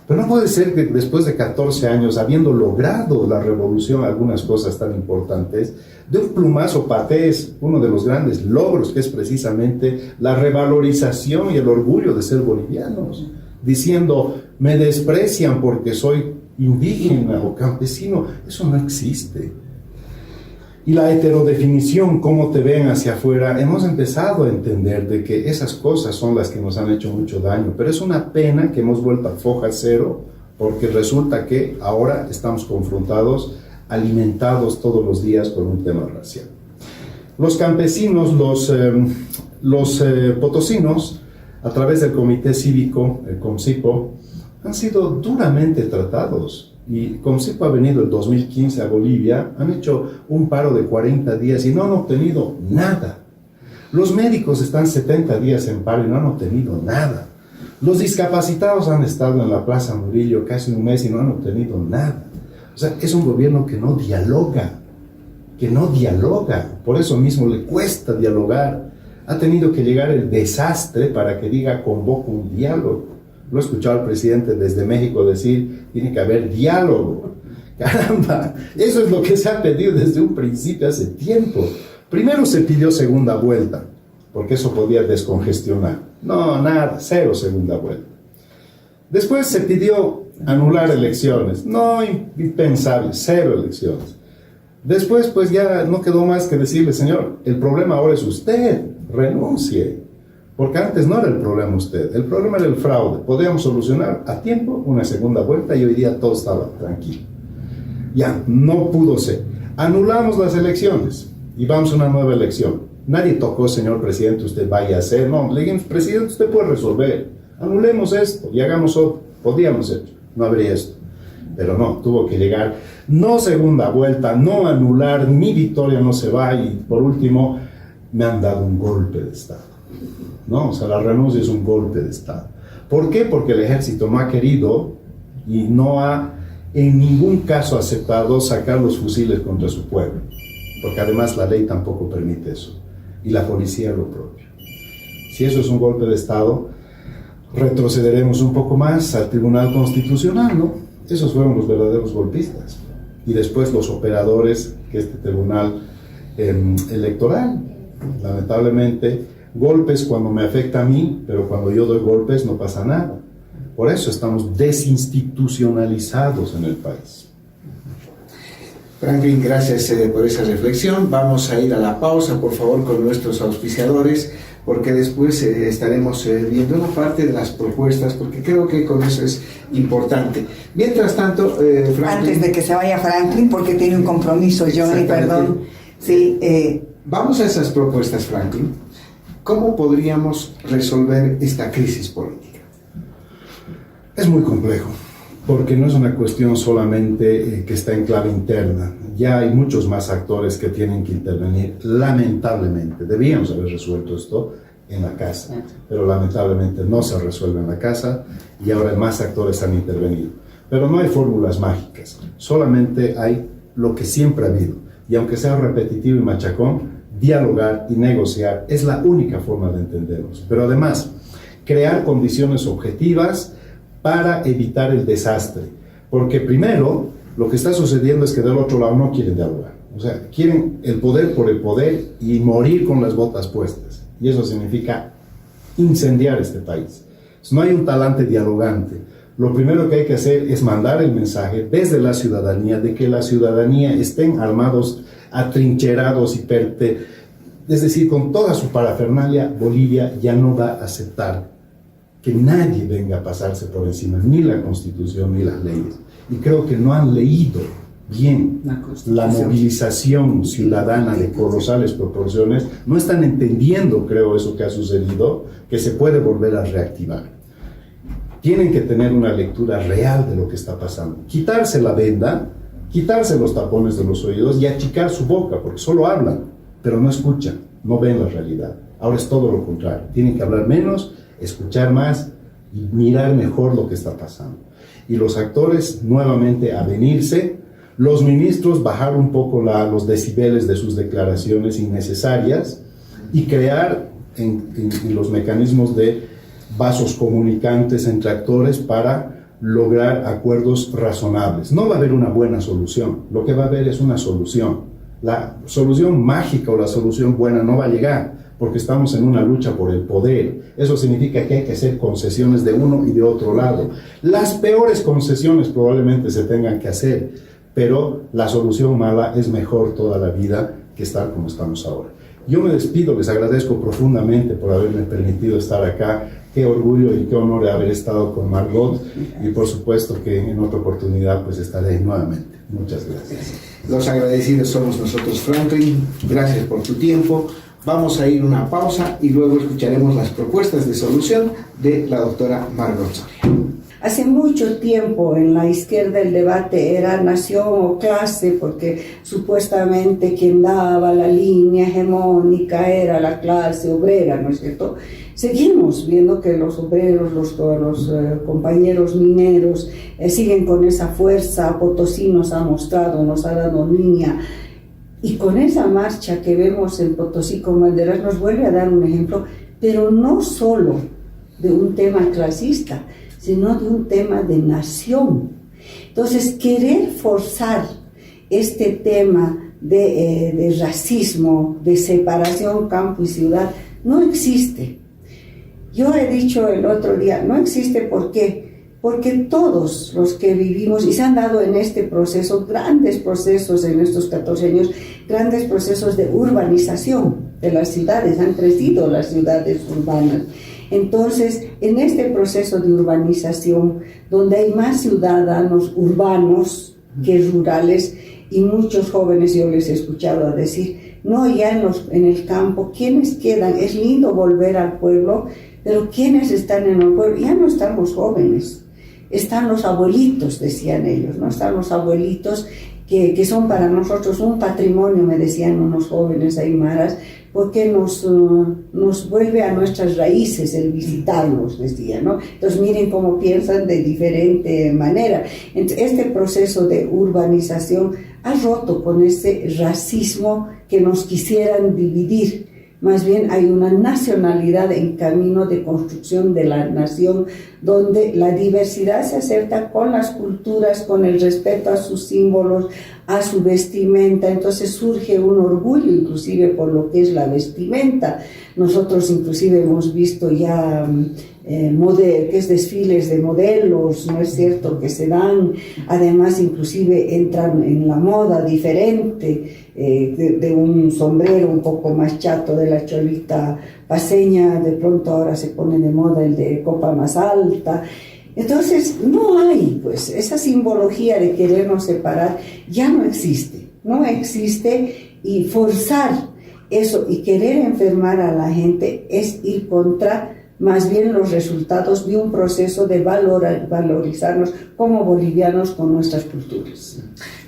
Speaker 3: Pero no puede ser que después de 14 años, habiendo logrado la revolución algunas cosas tan importantes, de un plumazo patees uno de los grandes logros, que es precisamente la revalorización y el orgullo de ser bolivianos, diciendo, me desprecian porque soy indígena o campesino. Eso no existe. Y la heterodefinición, cómo te ven hacia afuera, hemos empezado a entender de que esas cosas son las que nos han hecho mucho daño, pero es una pena que hemos vuelto a foja cero, porque resulta que ahora estamos confrontados, alimentados todos los días con un tema racial. Los campesinos, los potosinos, a través del comité cívico, el COMCIPO, han sido duramente tratados. Y COMCIPO ha venido el 2015 a Bolivia, han hecho un paro de 40 días y no han obtenido nada. Los médicos están 70 días en paro y no han obtenido nada. Los discapacitados han estado en la Plaza Murillo casi un mes y no han obtenido nada. O sea, es un gobierno que no dialoga, por eso mismo le cuesta dialogar. Ha tenido que llegar el desastre para que diga, convoco un diálogo. Lo he escuchado al presidente desde México decir, tiene que haber diálogo. Caramba, eso es lo que se ha pedido desde un principio, hace tiempo. Primero se pidió segunda vuelta, porque eso podía descongestionar. No, nada, cero segunda vuelta. Después se pidió anular elecciones. No, impensable, cero elecciones. Después, pues ya no quedó más que decirle, señor, el problema ahora es usted, renuncie. Porque antes no era el problema usted, el problema era el fraude. Podíamos solucionar a tiempo una segunda vuelta y hoy día todo estaba tranquilo. Ya, no pudo ser. Anulamos las elecciones y vamos a una nueva elección. Nadie tocó, señor presidente, usted vaya a hacer. No, le dijimos, presidente, usted puede resolver. Anulemos esto y hagamos otro. Podíamos hecho, no habría esto. Pero no, tuvo que llegar, no segunda vuelta, no anular, mi victoria no se va. Y por último, me han dado un golpe de Estado. No, o sea, la renuncia es un golpe de Estado. ¿Por qué? Porque el ejército no ha querido y no ha en ningún caso aceptado sacar los fusiles contra su pueblo, porque además la ley tampoco permite eso, y la policía lo propio. Si eso es un golpe de Estado, retrocederemos un poco más al Tribunal Constitucional, ¿no? Esos fueron los verdaderos golpistas, y después los operadores que este Tribunal Electoral, lamentablemente, golpes cuando me afecta a mí, pero cuando yo doy golpes no pasa nada. Por eso estamos desinstitucionalizados en el país.
Speaker 1: Franklin, gracias por esa reflexión. Vamos a ir a la pausa, por favor, con nuestros auspiciadores, porque después estaremos viendo una parte de las propuestas, porque creo que con eso es importante. Mientras tanto, Franklin...
Speaker 2: Antes de que se vaya Franklin, porque tiene un compromiso, Johnny, perdón. Sí,
Speaker 1: vamos a esas propuestas, Franklin. ¿Cómo podríamos resolver esta crisis política?
Speaker 3: Es muy complejo, porque no es una cuestión solamente que está en clave interna. Ya hay muchos más actores que tienen que intervenir, lamentablemente. Debíamos haber resuelto esto en la casa, pero lamentablemente no se resuelve en la casa y ahora más actores han intervenido. Pero no hay fórmulas mágicas, solamente hay lo que siempre ha habido. Y aunque sea repetitivo y machacón, dialogar y negociar es la única forma de entendernos. Pero además, crear condiciones objetivas para evitar el desastre. Porque primero, lo que está sucediendo es que del otro lado no quieren dialogar. O sea, quieren el poder por el poder y morir con las botas puestas. Y eso significa incendiar este país. No hay un talante dialogante. Lo primero que hay que hacer es mandar el mensaje desde la ciudadanía de que la ciudadanía estén armados, atrincherados y es decir, con toda su parafernalia. Bolivia ya no va a aceptar que nadie venga a pasarse por encima, ni la Constitución ni las leyes. Y creo que no han leído bien la movilización ciudadana de colosales proporciones. No están entendiendo, creo, eso que ha sucedido, que se puede volver a reactivar. Tienen que tener una lectura real de lo que está pasando. Quitarse la venda, quitarse los tapones de los oídos y achicar su boca, porque solo hablan, pero no escuchan, no ven la realidad. Ahora es todo lo contrario. Tienen que hablar menos, escuchar más y mirar mejor lo que está pasando. Y los actores nuevamente a venirse, los ministros bajar un poco los decibeles de sus declaraciones innecesarias y crear en los mecanismos de vasos comunicantes entre actores para lograr acuerdos razonables. No va a haber una buena solución, lo que va a haber es una solución. La solución mágica o la solución buena no va a llegar, porque estamos en una lucha por el poder. Eso significa que hay que hacer concesiones de uno y de otro lado. Las peores concesiones probablemente se tengan que hacer, pero la solución mala es mejor toda la vida que estar como estamos ahora. Yo me despido, les agradezco profundamente por haberme permitido estar acá. Qué orgullo y qué honor de haber estado con Margot, y por supuesto que en otra oportunidad pues estaré nuevamente. Muchas gracias.
Speaker 1: Los agradecidos somos nosotros, Franklin. Gracias por tu tiempo. Vamos a ir a una pausa y luego escucharemos las propuestas de solución de la doctora Margot Soria.
Speaker 4: Hace mucho tiempo en la izquierda el debate era nación o clase, porque supuestamente quien daba la línea hegemónica era la clase obrera, ¿no es cierto? Seguimos viendo que los obreros, los compañeros mineros siguen con esa fuerza. Potosí nos ha mostrado, nos ha dado línea, y con esa marcha que vemos en Potosí con banderas nos vuelve a dar un ejemplo, pero no solo de un tema clasista, sino de un tema de nación. Entonces, querer forzar este tema de racismo, de separación campo y ciudad, no existe. Yo he dicho el otro día, no existe. ¿Por qué? Porque todos los que vivimos, y se han dado en este proceso, grandes procesos en estos 14 años, grandes procesos de urbanización de las ciudades, han crecido las ciudades urbanas. Entonces, en este proceso de urbanización, donde hay más ciudadanos urbanos que rurales, y muchos jóvenes yo les he escuchado decir, no, ya en el campo, ¿quiénes quedan? Es lindo volver al pueblo, pero ¿quiénes están en el pueblo? Ya no están los jóvenes, están los abuelitos, decían ellos, ¿no? Están los abuelitos que son para nosotros un patrimonio, me decían unos jóvenes aymaras, porque nos vuelve a nuestras raíces el visitarlos, decía, ¿no? Entonces miren cómo piensan de diferente manera. Entonces, este proceso de urbanización ha roto con ese racismo que nos quisieran dividir. Más bien hay una nacionalidad en camino de construcción de la nación, donde la diversidad se acerca con las culturas, con el respeto a sus símbolos, a su vestimenta. Entonces surge un orgullo inclusive por lo que es la vestimenta. Nosotros inclusive hemos visto ya que es desfiles de modelos, ¿no es cierto?, que se dan, además inclusive entran en la moda diferente, de un sombrero un poco más chato de la cholita paseña, de pronto ahora se pone de moda el de copa más alta. Entonces no hay, pues, esa simbología de querernos separar, ya no existe, y forzar eso y querer enfermar a la gente es ir contra más bien los resultados de un proceso de valorizarnos como bolivianos con nuestras culturas.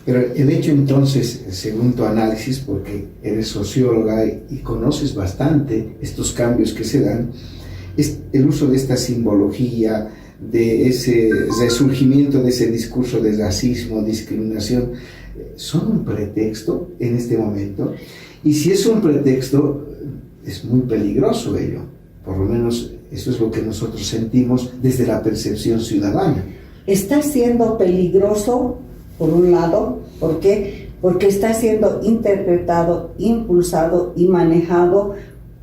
Speaker 1: Pero el hecho entonces, según tu análisis, porque eres socióloga y conoces bastante estos cambios que se dan, es el uso de esta simbología, de ese resurgimiento de ese discurso de racismo, discriminación, ¿son un pretexto en este momento? Y si es un pretexto, es muy peligroso ello. Por lo menos eso es lo que nosotros sentimos desde la percepción ciudadana.
Speaker 4: Está siendo peligroso, por un lado, ¿por qué? Porque está siendo interpretado, impulsado y manejado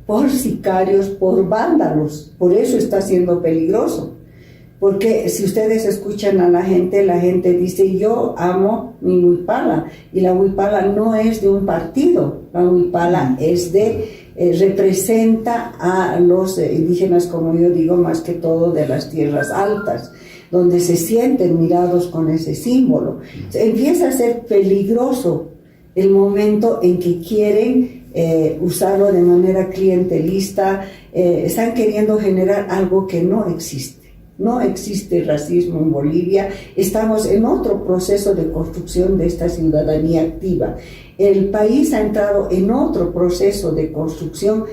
Speaker 4: por sicarios, por vándalos. Por eso está siendo peligroso. Porque si ustedes escuchan a la gente dice, yo amo mi huipala, y la huipala no es de un partido, la huipala es representa a los indígenas, como yo digo, más que todo de las tierras altas, donde se sienten mirados con ese símbolo. Empieza a ser peligroso el momento en que quieren usarlo de manera clientelista, están queriendo generar algo que no existe. No existe racismo en Bolivia, estamos en otro proceso de construcción de esta ciudadanía activa. El país ha entrado en otro proceso de construcción,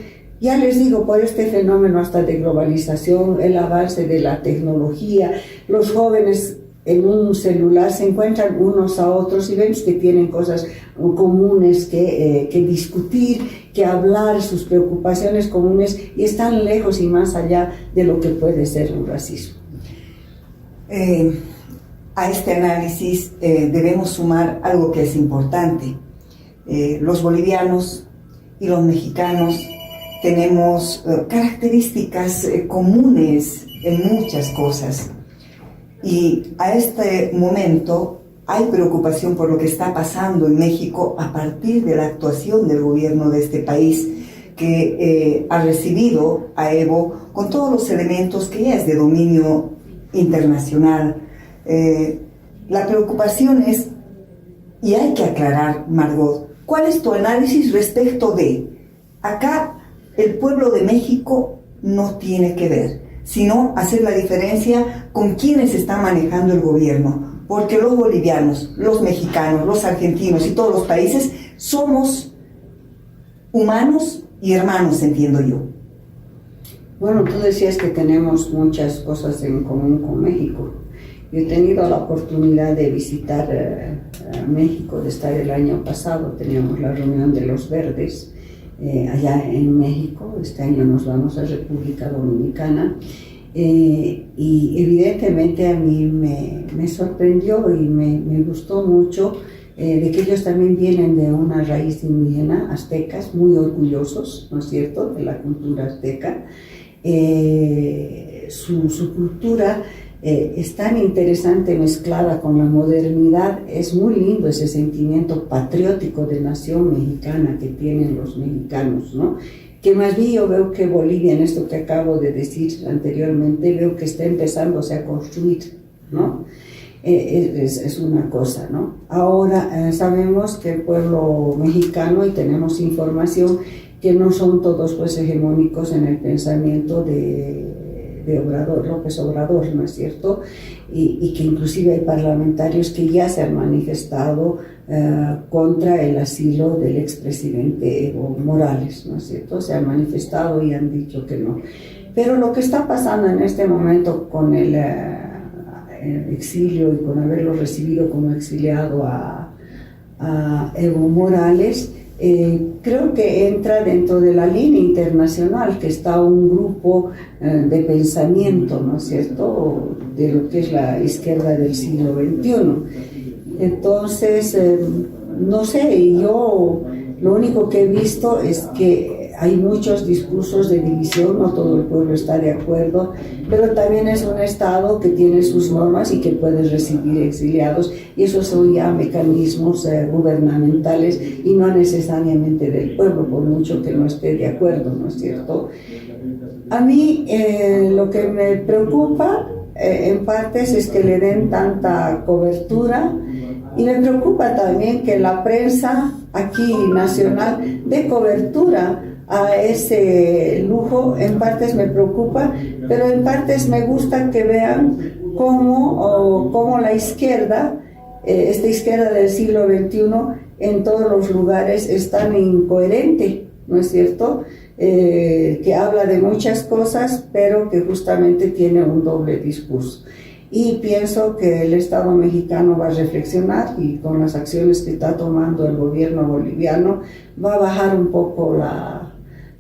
Speaker 4: ya les digo, por este fenómeno hasta de globalización, el avance de la tecnología, los jóvenes en un celular se encuentran unos a otros y ven que tienen cosas comunes que discutir, que hablar, sus preocupaciones comunes, y están lejos y más allá de lo que puede ser un racismo.
Speaker 2: A este análisis debemos sumar algo que es importante. Los bolivianos y los mexicanos tenemos características comunes en muchas cosas. Y a este momento hay preocupación por lo que está pasando en México a partir de la actuación del gobierno de este país, que ha recibido a Evo con todos los elementos que ya es de dominio internacional. La preocupación es, y hay que aclarar, Margot, ¿cuál es tu análisis respecto de acá el pueblo de México no tiene que ver, sino hacer la diferencia con quienes están manejando el gobierno? Porque los bolivianos, los mexicanos, los argentinos y todos los países somos humanos y hermanos, entiendo yo.
Speaker 4: Bueno, tú decías que tenemos muchas cosas en común con México. Yo he tenido la oportunidad de visitar México, de estar el año pasado, teníamos la reunión de los verdes allá en México. Este año nos vamos a República Dominicana. Y evidentemente a mí me sorprendió y me gustó mucho de que ellos también vienen de una raíz indígena, aztecas, muy orgullosos, ¿no es cierto?, de la cultura azteca. Su cultura es tan interesante mezclada con la modernidad. Es muy lindo ese sentimiento patriótico de nación mexicana que tienen los mexicanos, ¿no? Que más bien yo veo que Bolivia, en esto que acabo de decir anteriormente, veo que está empezándose a construir, ¿no? Es una cosa, ¿no? Ahora sabemos que el pueblo mexicano, y tenemos información, que no son todos pues hegemónicos en el pensamiento de Obrador, López Obrador, ¿no es cierto? Y que inclusive hay parlamentarios que ya se han manifestado contra el asilo del expresidente Evo Morales, ¿no es cierto? Se han manifestado y han dicho que no. Pero lo que está pasando en este momento con el exilio y con haberlo recibido como exiliado a Evo Morales, creo que entra dentro de la línea internacional, que está un grupo de pensamiento, ¿no es cierto?, de lo que es la izquierda del siglo XXI. Entonces, no sé, yo lo único que he visto es que hay muchos discursos de división, no todo el pueblo está de acuerdo, pero también es un Estado que tiene sus normas y que puede recibir exiliados, y esos son ya mecanismos gubernamentales y no necesariamente del pueblo, por mucho que no esté de acuerdo, ¿no es cierto? A mí lo que me preocupa en partes es que le den tanta cobertura, y me preocupa también que la prensa aquí nacional dé cobertura a ese lujo. En partes me preocupa, pero en partes me gusta que vean cómo la izquierda, esta izquierda del siglo XXI, en todos los lugares es tan incoherente, ¿no es cierto? Que habla de muchas cosas, pero que justamente tiene un doble discurso. Y pienso que el Estado mexicano va a reflexionar, y con las acciones que está tomando el gobierno boliviano va a bajar un poco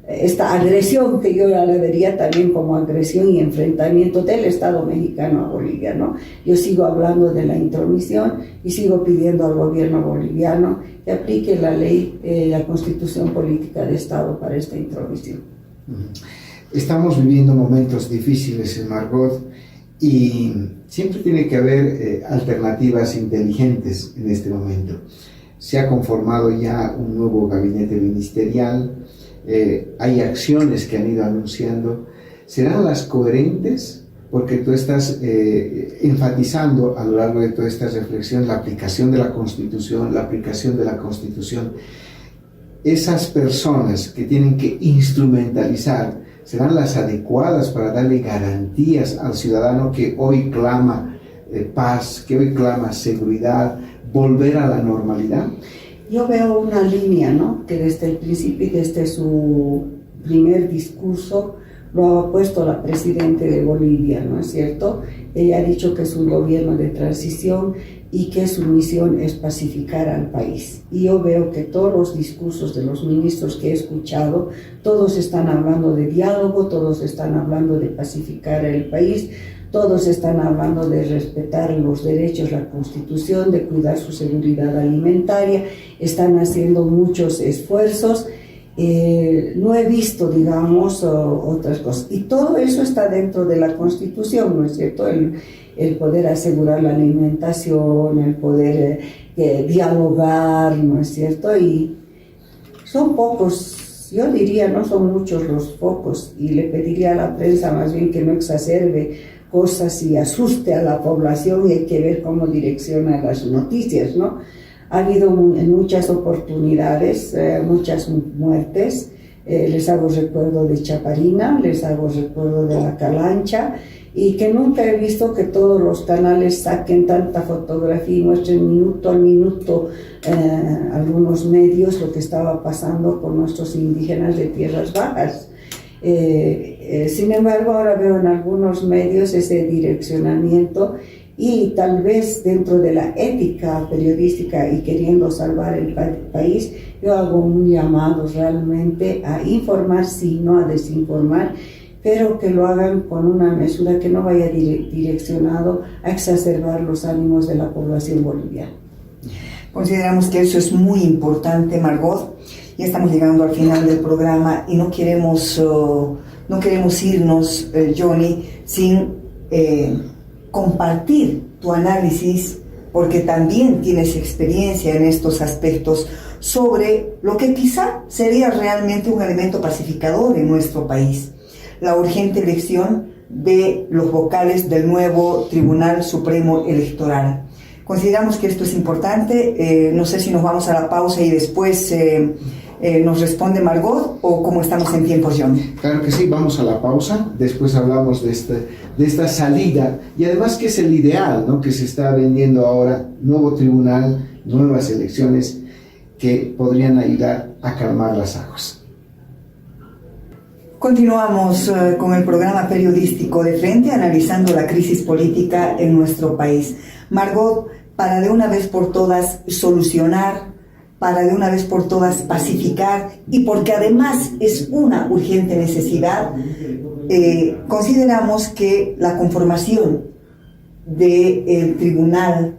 Speaker 4: esta agresión, que yo la vería también como agresión y enfrentamiento del Estado mexicano a Bolivia, ¿no? Yo sigo hablando de la intromisión y sigo pidiendo al gobierno boliviano que aplique la ley, la Constitución Política de Estado para esta intromisión.
Speaker 1: Estamos viviendo momentos difíciles en Margot, y siempre tiene que haber alternativas inteligentes en este momento. Se ha conformado ya un nuevo gabinete ministerial, hay acciones que han ido anunciando. ¿Serán las coherentes? Porque tú estás enfatizando a lo largo de toda esta reflexión la aplicación de la Constitución, Esas personas que tienen que instrumentalizar, ¿serán las adecuadas para darle garantías al ciudadano que hoy clama paz, que hoy clama seguridad, volver a la normalidad?
Speaker 4: Yo veo una línea, ¿no?, que desde el principio y desde su primer discurso lo ha puesto la presidenta de Bolivia, ¿no es cierto? Ella ha dicho que es un gobierno de transición y que su misión es pacificar al país. Y yo veo que todos los discursos de los ministros que he escuchado, todos están hablando de diálogo, todos están hablando de pacificar el país, todos están hablando de respetar los derechos, la Constitución, de cuidar su seguridad alimentaria, están haciendo muchos esfuerzos. No he visto, digamos, otras cosas. Y todo eso está dentro de la Constitución, ¿no es cierto? El poder asegurar la alimentación, el poder dialogar, ¿no es cierto? Y son pocos, yo diría, no son muchos los focos, y le pediría a la prensa más bien que no exacerbe cosas y asuste a la población, y hay que ver cómo direcciona las noticias, ¿no? Ha habido en muchas oportunidades, muchas muertes. Les hago recuerdo de Chaparina, les hago recuerdo de la Calancha, y que nunca he visto que todos los canales saquen tanta fotografía y muestren minuto a minuto algunos medios lo que estaba pasando con nuestros indígenas de tierras bajas. Sin embargo, ahora veo en algunos medios ese direccionamiento, y tal vez dentro de la ética periodística y queriendo salvar el país, yo hago un llamado realmente a informar, sí, no a desinformar, pero que lo hagan con una mesura que no vaya direccionado a exacerbar los ánimos de la población boliviana.
Speaker 2: Consideramos que eso es muy importante, Margot. Ya estamos llegando al final del programa y no queremos irnos, Johnny, sin compartir tu análisis, porque también tienes experiencia en estos aspectos, sobre lo que quizá sería realmente un elemento pacificador en nuestro país: la urgente elección de los vocales del nuevo Tribunal Supremo Electoral. Consideramos que esto es importante. No sé si nos vamos a la pausa y después nos responde Margot, o cómo estamos en tiempos, John.
Speaker 1: Claro que sí, vamos a la pausa, después hablamos de esta salida, y además que es el ideal, ¿no?, que se está vendiendo ahora: nuevo tribunal, nuevas elecciones que podrían ayudar a calmar las aguas.
Speaker 2: Continuamos con el programa periodístico De Frente, analizando la crisis política en nuestro país. Margot, para de una vez por todas solucionar, para de una vez por todas pacificar, y porque además es una urgente necesidad, consideramos que la conformación del Tribunal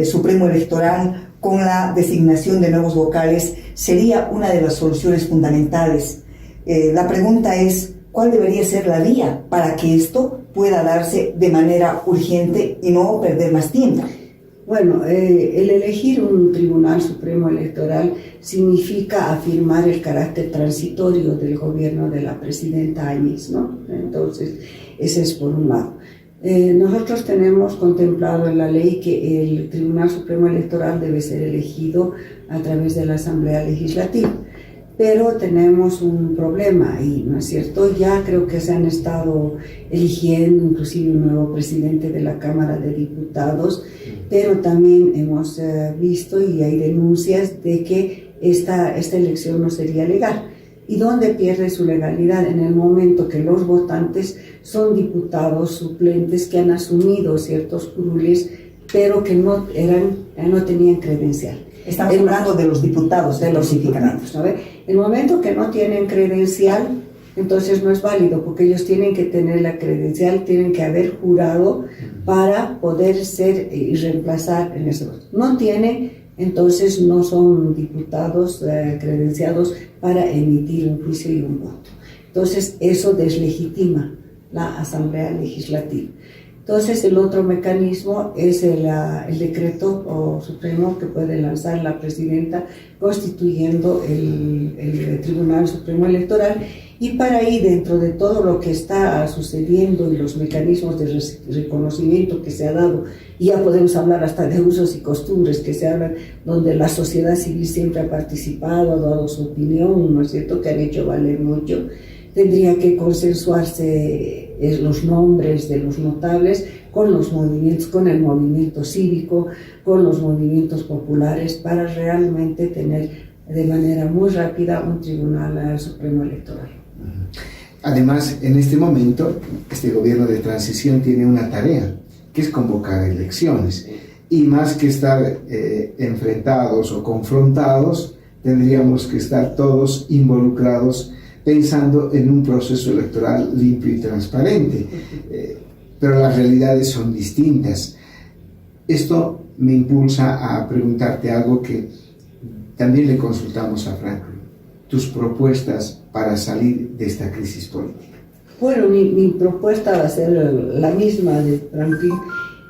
Speaker 2: Supremo Electoral con la designación de nuevos vocales sería una de las soluciones fundamentales. La pregunta es: ¿cuál debería ser la vía para que esto pueda darse de manera urgente y no perder más tiempo?
Speaker 4: Bueno, el elegir un Tribunal Supremo Electoral significa afirmar el carácter transitorio del gobierno de la presidenta Áñez, ¿no? Entonces, ese es por un lado. Nosotros tenemos contemplado en la ley que el Tribunal Supremo Electoral debe ser elegido a través de la Asamblea Legislativa. pero tenemos un problema ahí, ¿no es cierto? Ya creo que se han estado eligiendo inclusive un nuevo presidente de la Cámara de Diputados, pero también hemos visto y hay denuncias de que esta elección no sería legal. ¿Y dónde pierde su legalidad? En el momento que los votantes son diputados suplentes que han asumido ciertos curules, pero que no tenían credencial.
Speaker 2: Estamos hablando de los diputados,
Speaker 4: de los diputados, ¿no? El momento que no tienen credencial, entonces no es válido, porque ellos tienen que tener la credencial, tienen que haber jurado para poder ser y reemplazar en ese voto. No tienen, entonces no son diputados credenciados para emitir un juicio y un voto. Entonces eso deslegitima la Asamblea Legislativa. Entonces el otro mecanismo es el decreto supremo que puede lanzar la presidenta constituyendo el Tribunal Supremo Electoral, y para ahí, dentro de todo lo que está sucediendo y los mecanismos de reconocimiento que se ha dado, y ya podemos hablar hasta de usos y costumbres que se hablan, donde la sociedad civil siempre ha participado, ha dado su opinión, ¿no es cierto?, que han hecho valer mucho. Tendría que consensuarse los nombres de los notables con los movimientos, con el movimiento cívico, con los movimientos populares, para realmente tener de manera muy rápida un Tribunal Supremo Electoral.
Speaker 1: Además, en este momento, este gobierno de transición tiene una tarea, que es convocar elecciones. Y más que estar enfrentados o confrontados, tendríamos que estar todos involucrados pensando en un proceso electoral limpio y transparente. Pero las realidades son distintas. Esto me impulsa a preguntarte algo que también le consultamos a Franklin. Tus propuestas para salir de esta crisis política.
Speaker 4: Bueno, mi propuesta va a ser la misma de Franklin,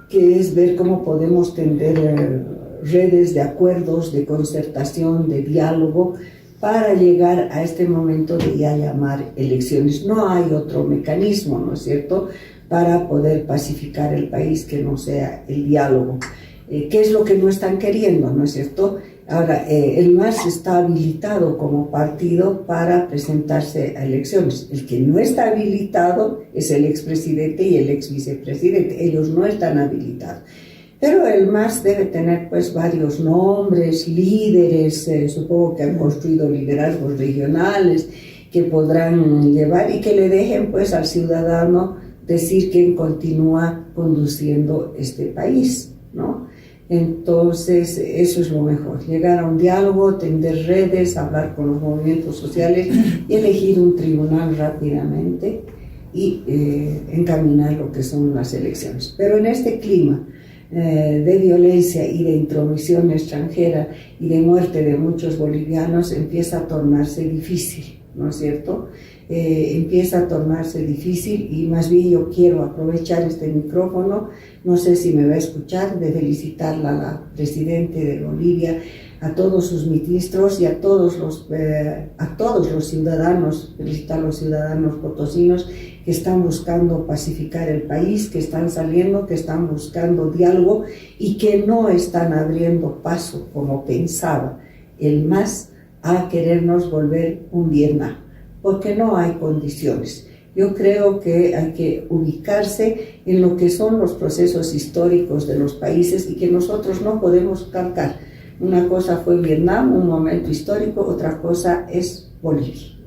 Speaker 4: que es ver cómo podemos tender redes de acuerdos, de concertación, de diálogo, para llegar a este momento de ya llamar elecciones. No hay otro mecanismo, ¿no es cierto?, para poder pacificar el país que no sea el diálogo. ¿Qué es lo que no están queriendo, no es cierto? Ahora, el MAS está habilitado como partido para presentarse a elecciones. El que no está habilitado es el expresidente y el exvicepresidente. Ellos no están habilitados. Pero el MAS debe tener pues varios nombres, líderes, supongo que han construido liderazgos regionales que podrán llevar y que le dejen pues al ciudadano decir quién continúa conduciendo este país, ¿no? Entonces eso es lo mejor, llegar a un diálogo, tender redes, hablar con los movimientos sociales y elegir un tribunal rápidamente y encaminar lo que son las elecciones. Pero en este clima de violencia y de intromisión extranjera y de muerte de muchos bolivianos empieza a tornarse difícil, ¿no es cierto? Empieza a tornarse difícil, y más bien yo quiero aprovechar este micrófono, no sé si me va a escuchar, de felicitarla a la presidenta de Bolivia, a todos sus ministros y a todos los ciudadanos, felicitar a los ciudadanos potosinos que están buscando pacificar el país, que están saliendo, que están buscando diálogo y que no están abriendo paso como pensaba el MAS a querernos volver un Vietnam, porque no hay condiciones. Yo creo que hay que ubicarse en lo que son los procesos históricos de los países y que nosotros no podemos calcar. Una cosa fue Vietnam, un momento histórico, otra cosa es Bolivia.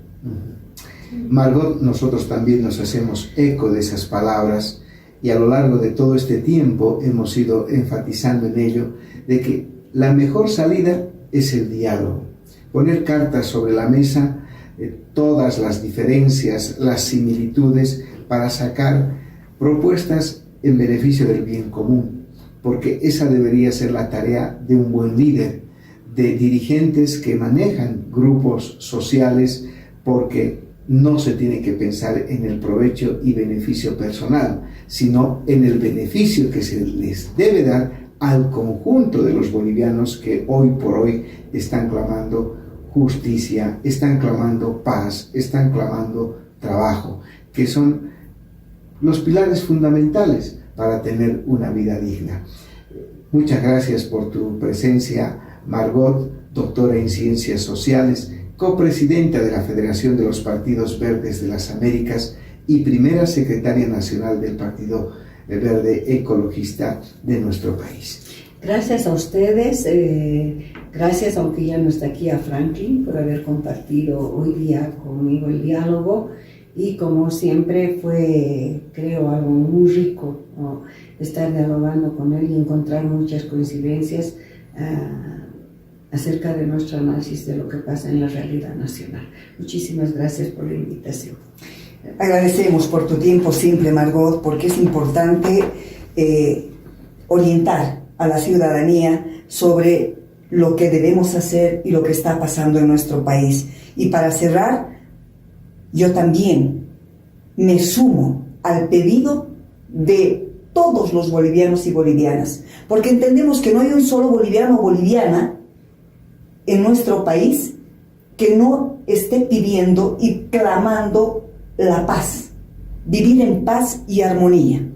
Speaker 1: Margot, nosotros también nos hacemos eco de esas palabras, y a lo largo de todo este tiempo hemos ido enfatizando en ello, de que la mejor salida es el diálogo. Poner cartas sobre la mesa, todas las diferencias, las similitudes, para sacar propuestas en beneficio del bien común, porque esa debería ser la tarea de un buen líder, de dirigentes que manejan grupos sociales, porque no se tiene que pensar en el provecho y beneficio personal, sino en el beneficio que se les debe dar al conjunto de los bolivianos que hoy por hoy están clamando justicia, están clamando paz, están clamando trabajo, que son los pilares fundamentales para tener una vida digna. Muchas gracias por tu presencia, Margot, doctora en Ciencias Sociales, copresidenta de la Federación de los Partidos Verdes de las Américas y primera secretaria nacional del Partido Verde Ecologista de nuestro país.
Speaker 4: Gracias a ustedes, gracias, aunque ya no está aquí, a Franklin por haber compartido hoy día conmigo el diálogo, y como siempre fue, creo, algo muy rico, ¿no?, estar dialogando con él y encontrar muchas coincidencias acerca de nuestro análisis de lo que pasa en la realidad nacional. Muchísimas gracias por la invitación.
Speaker 2: Agradecemos por tu tiempo siempre, Margot, porque es importante orientar a la ciudadanía sobre lo que debemos hacer y lo que está pasando en nuestro país. Y para cerrar, yo también me sumo al pedido de todos los bolivianos y bolivianas, porque entendemos que no hay un solo boliviano o boliviana en nuestro país que no esté pidiendo y clamando la paz, vivir en paz y armonía.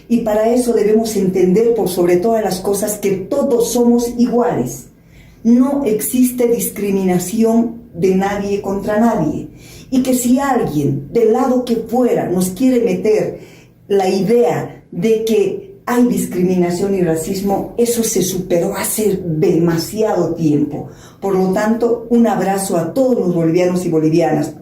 Speaker 2: Y para eso debemos entender por sobre todas las cosas que todos somos iguales. No existe discriminación de nadie contra nadie. Y que si alguien, del lado que fuera, nos quiere meter la idea de que hay discriminación y racismo, eso se superó hace demasiado tiempo. Por lo tanto, un abrazo a todos los bolivianos y bolivianas,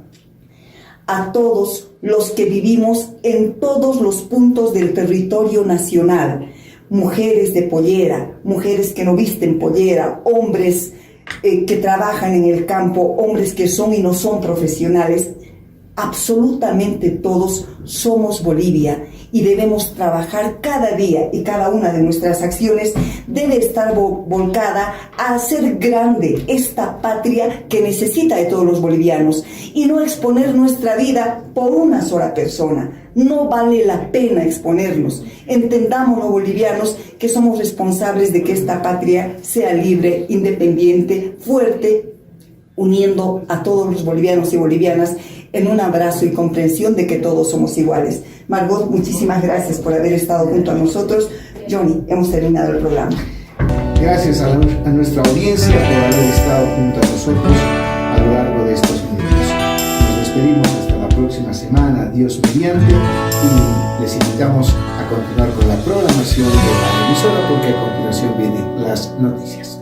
Speaker 2: a todos los que vivimos en todos los puntos del territorio nacional, mujeres de pollera, mujeres que no visten pollera, hombres que trabajan en el campo, hombres que son y no son profesionales. Absolutamente todos somos Bolivia y debemos trabajar cada día, y cada una de nuestras acciones debe estar volcada a hacer grande esta patria que necesita de todos los bolivianos y no exponer nuestra vida por una sola persona. No vale la pena exponernos. Entendamos los bolivianos que somos responsables de que esta patria sea libre, independiente, fuerte, uniendo a todos los bolivianos y bolivianas en un abrazo y comprensión de que todos somos iguales. Margot, muchísimas gracias por haber estado junto a nosotros. Johnny, hemos terminado el programa.
Speaker 1: Gracias a nuestra audiencia por haber estado junto a nosotros a lo largo de estos minutos. Nos despedimos hasta la próxima semana, Dios mediante, y les invitamos a continuar con la programación de la emisora, porque a continuación vienen las noticias.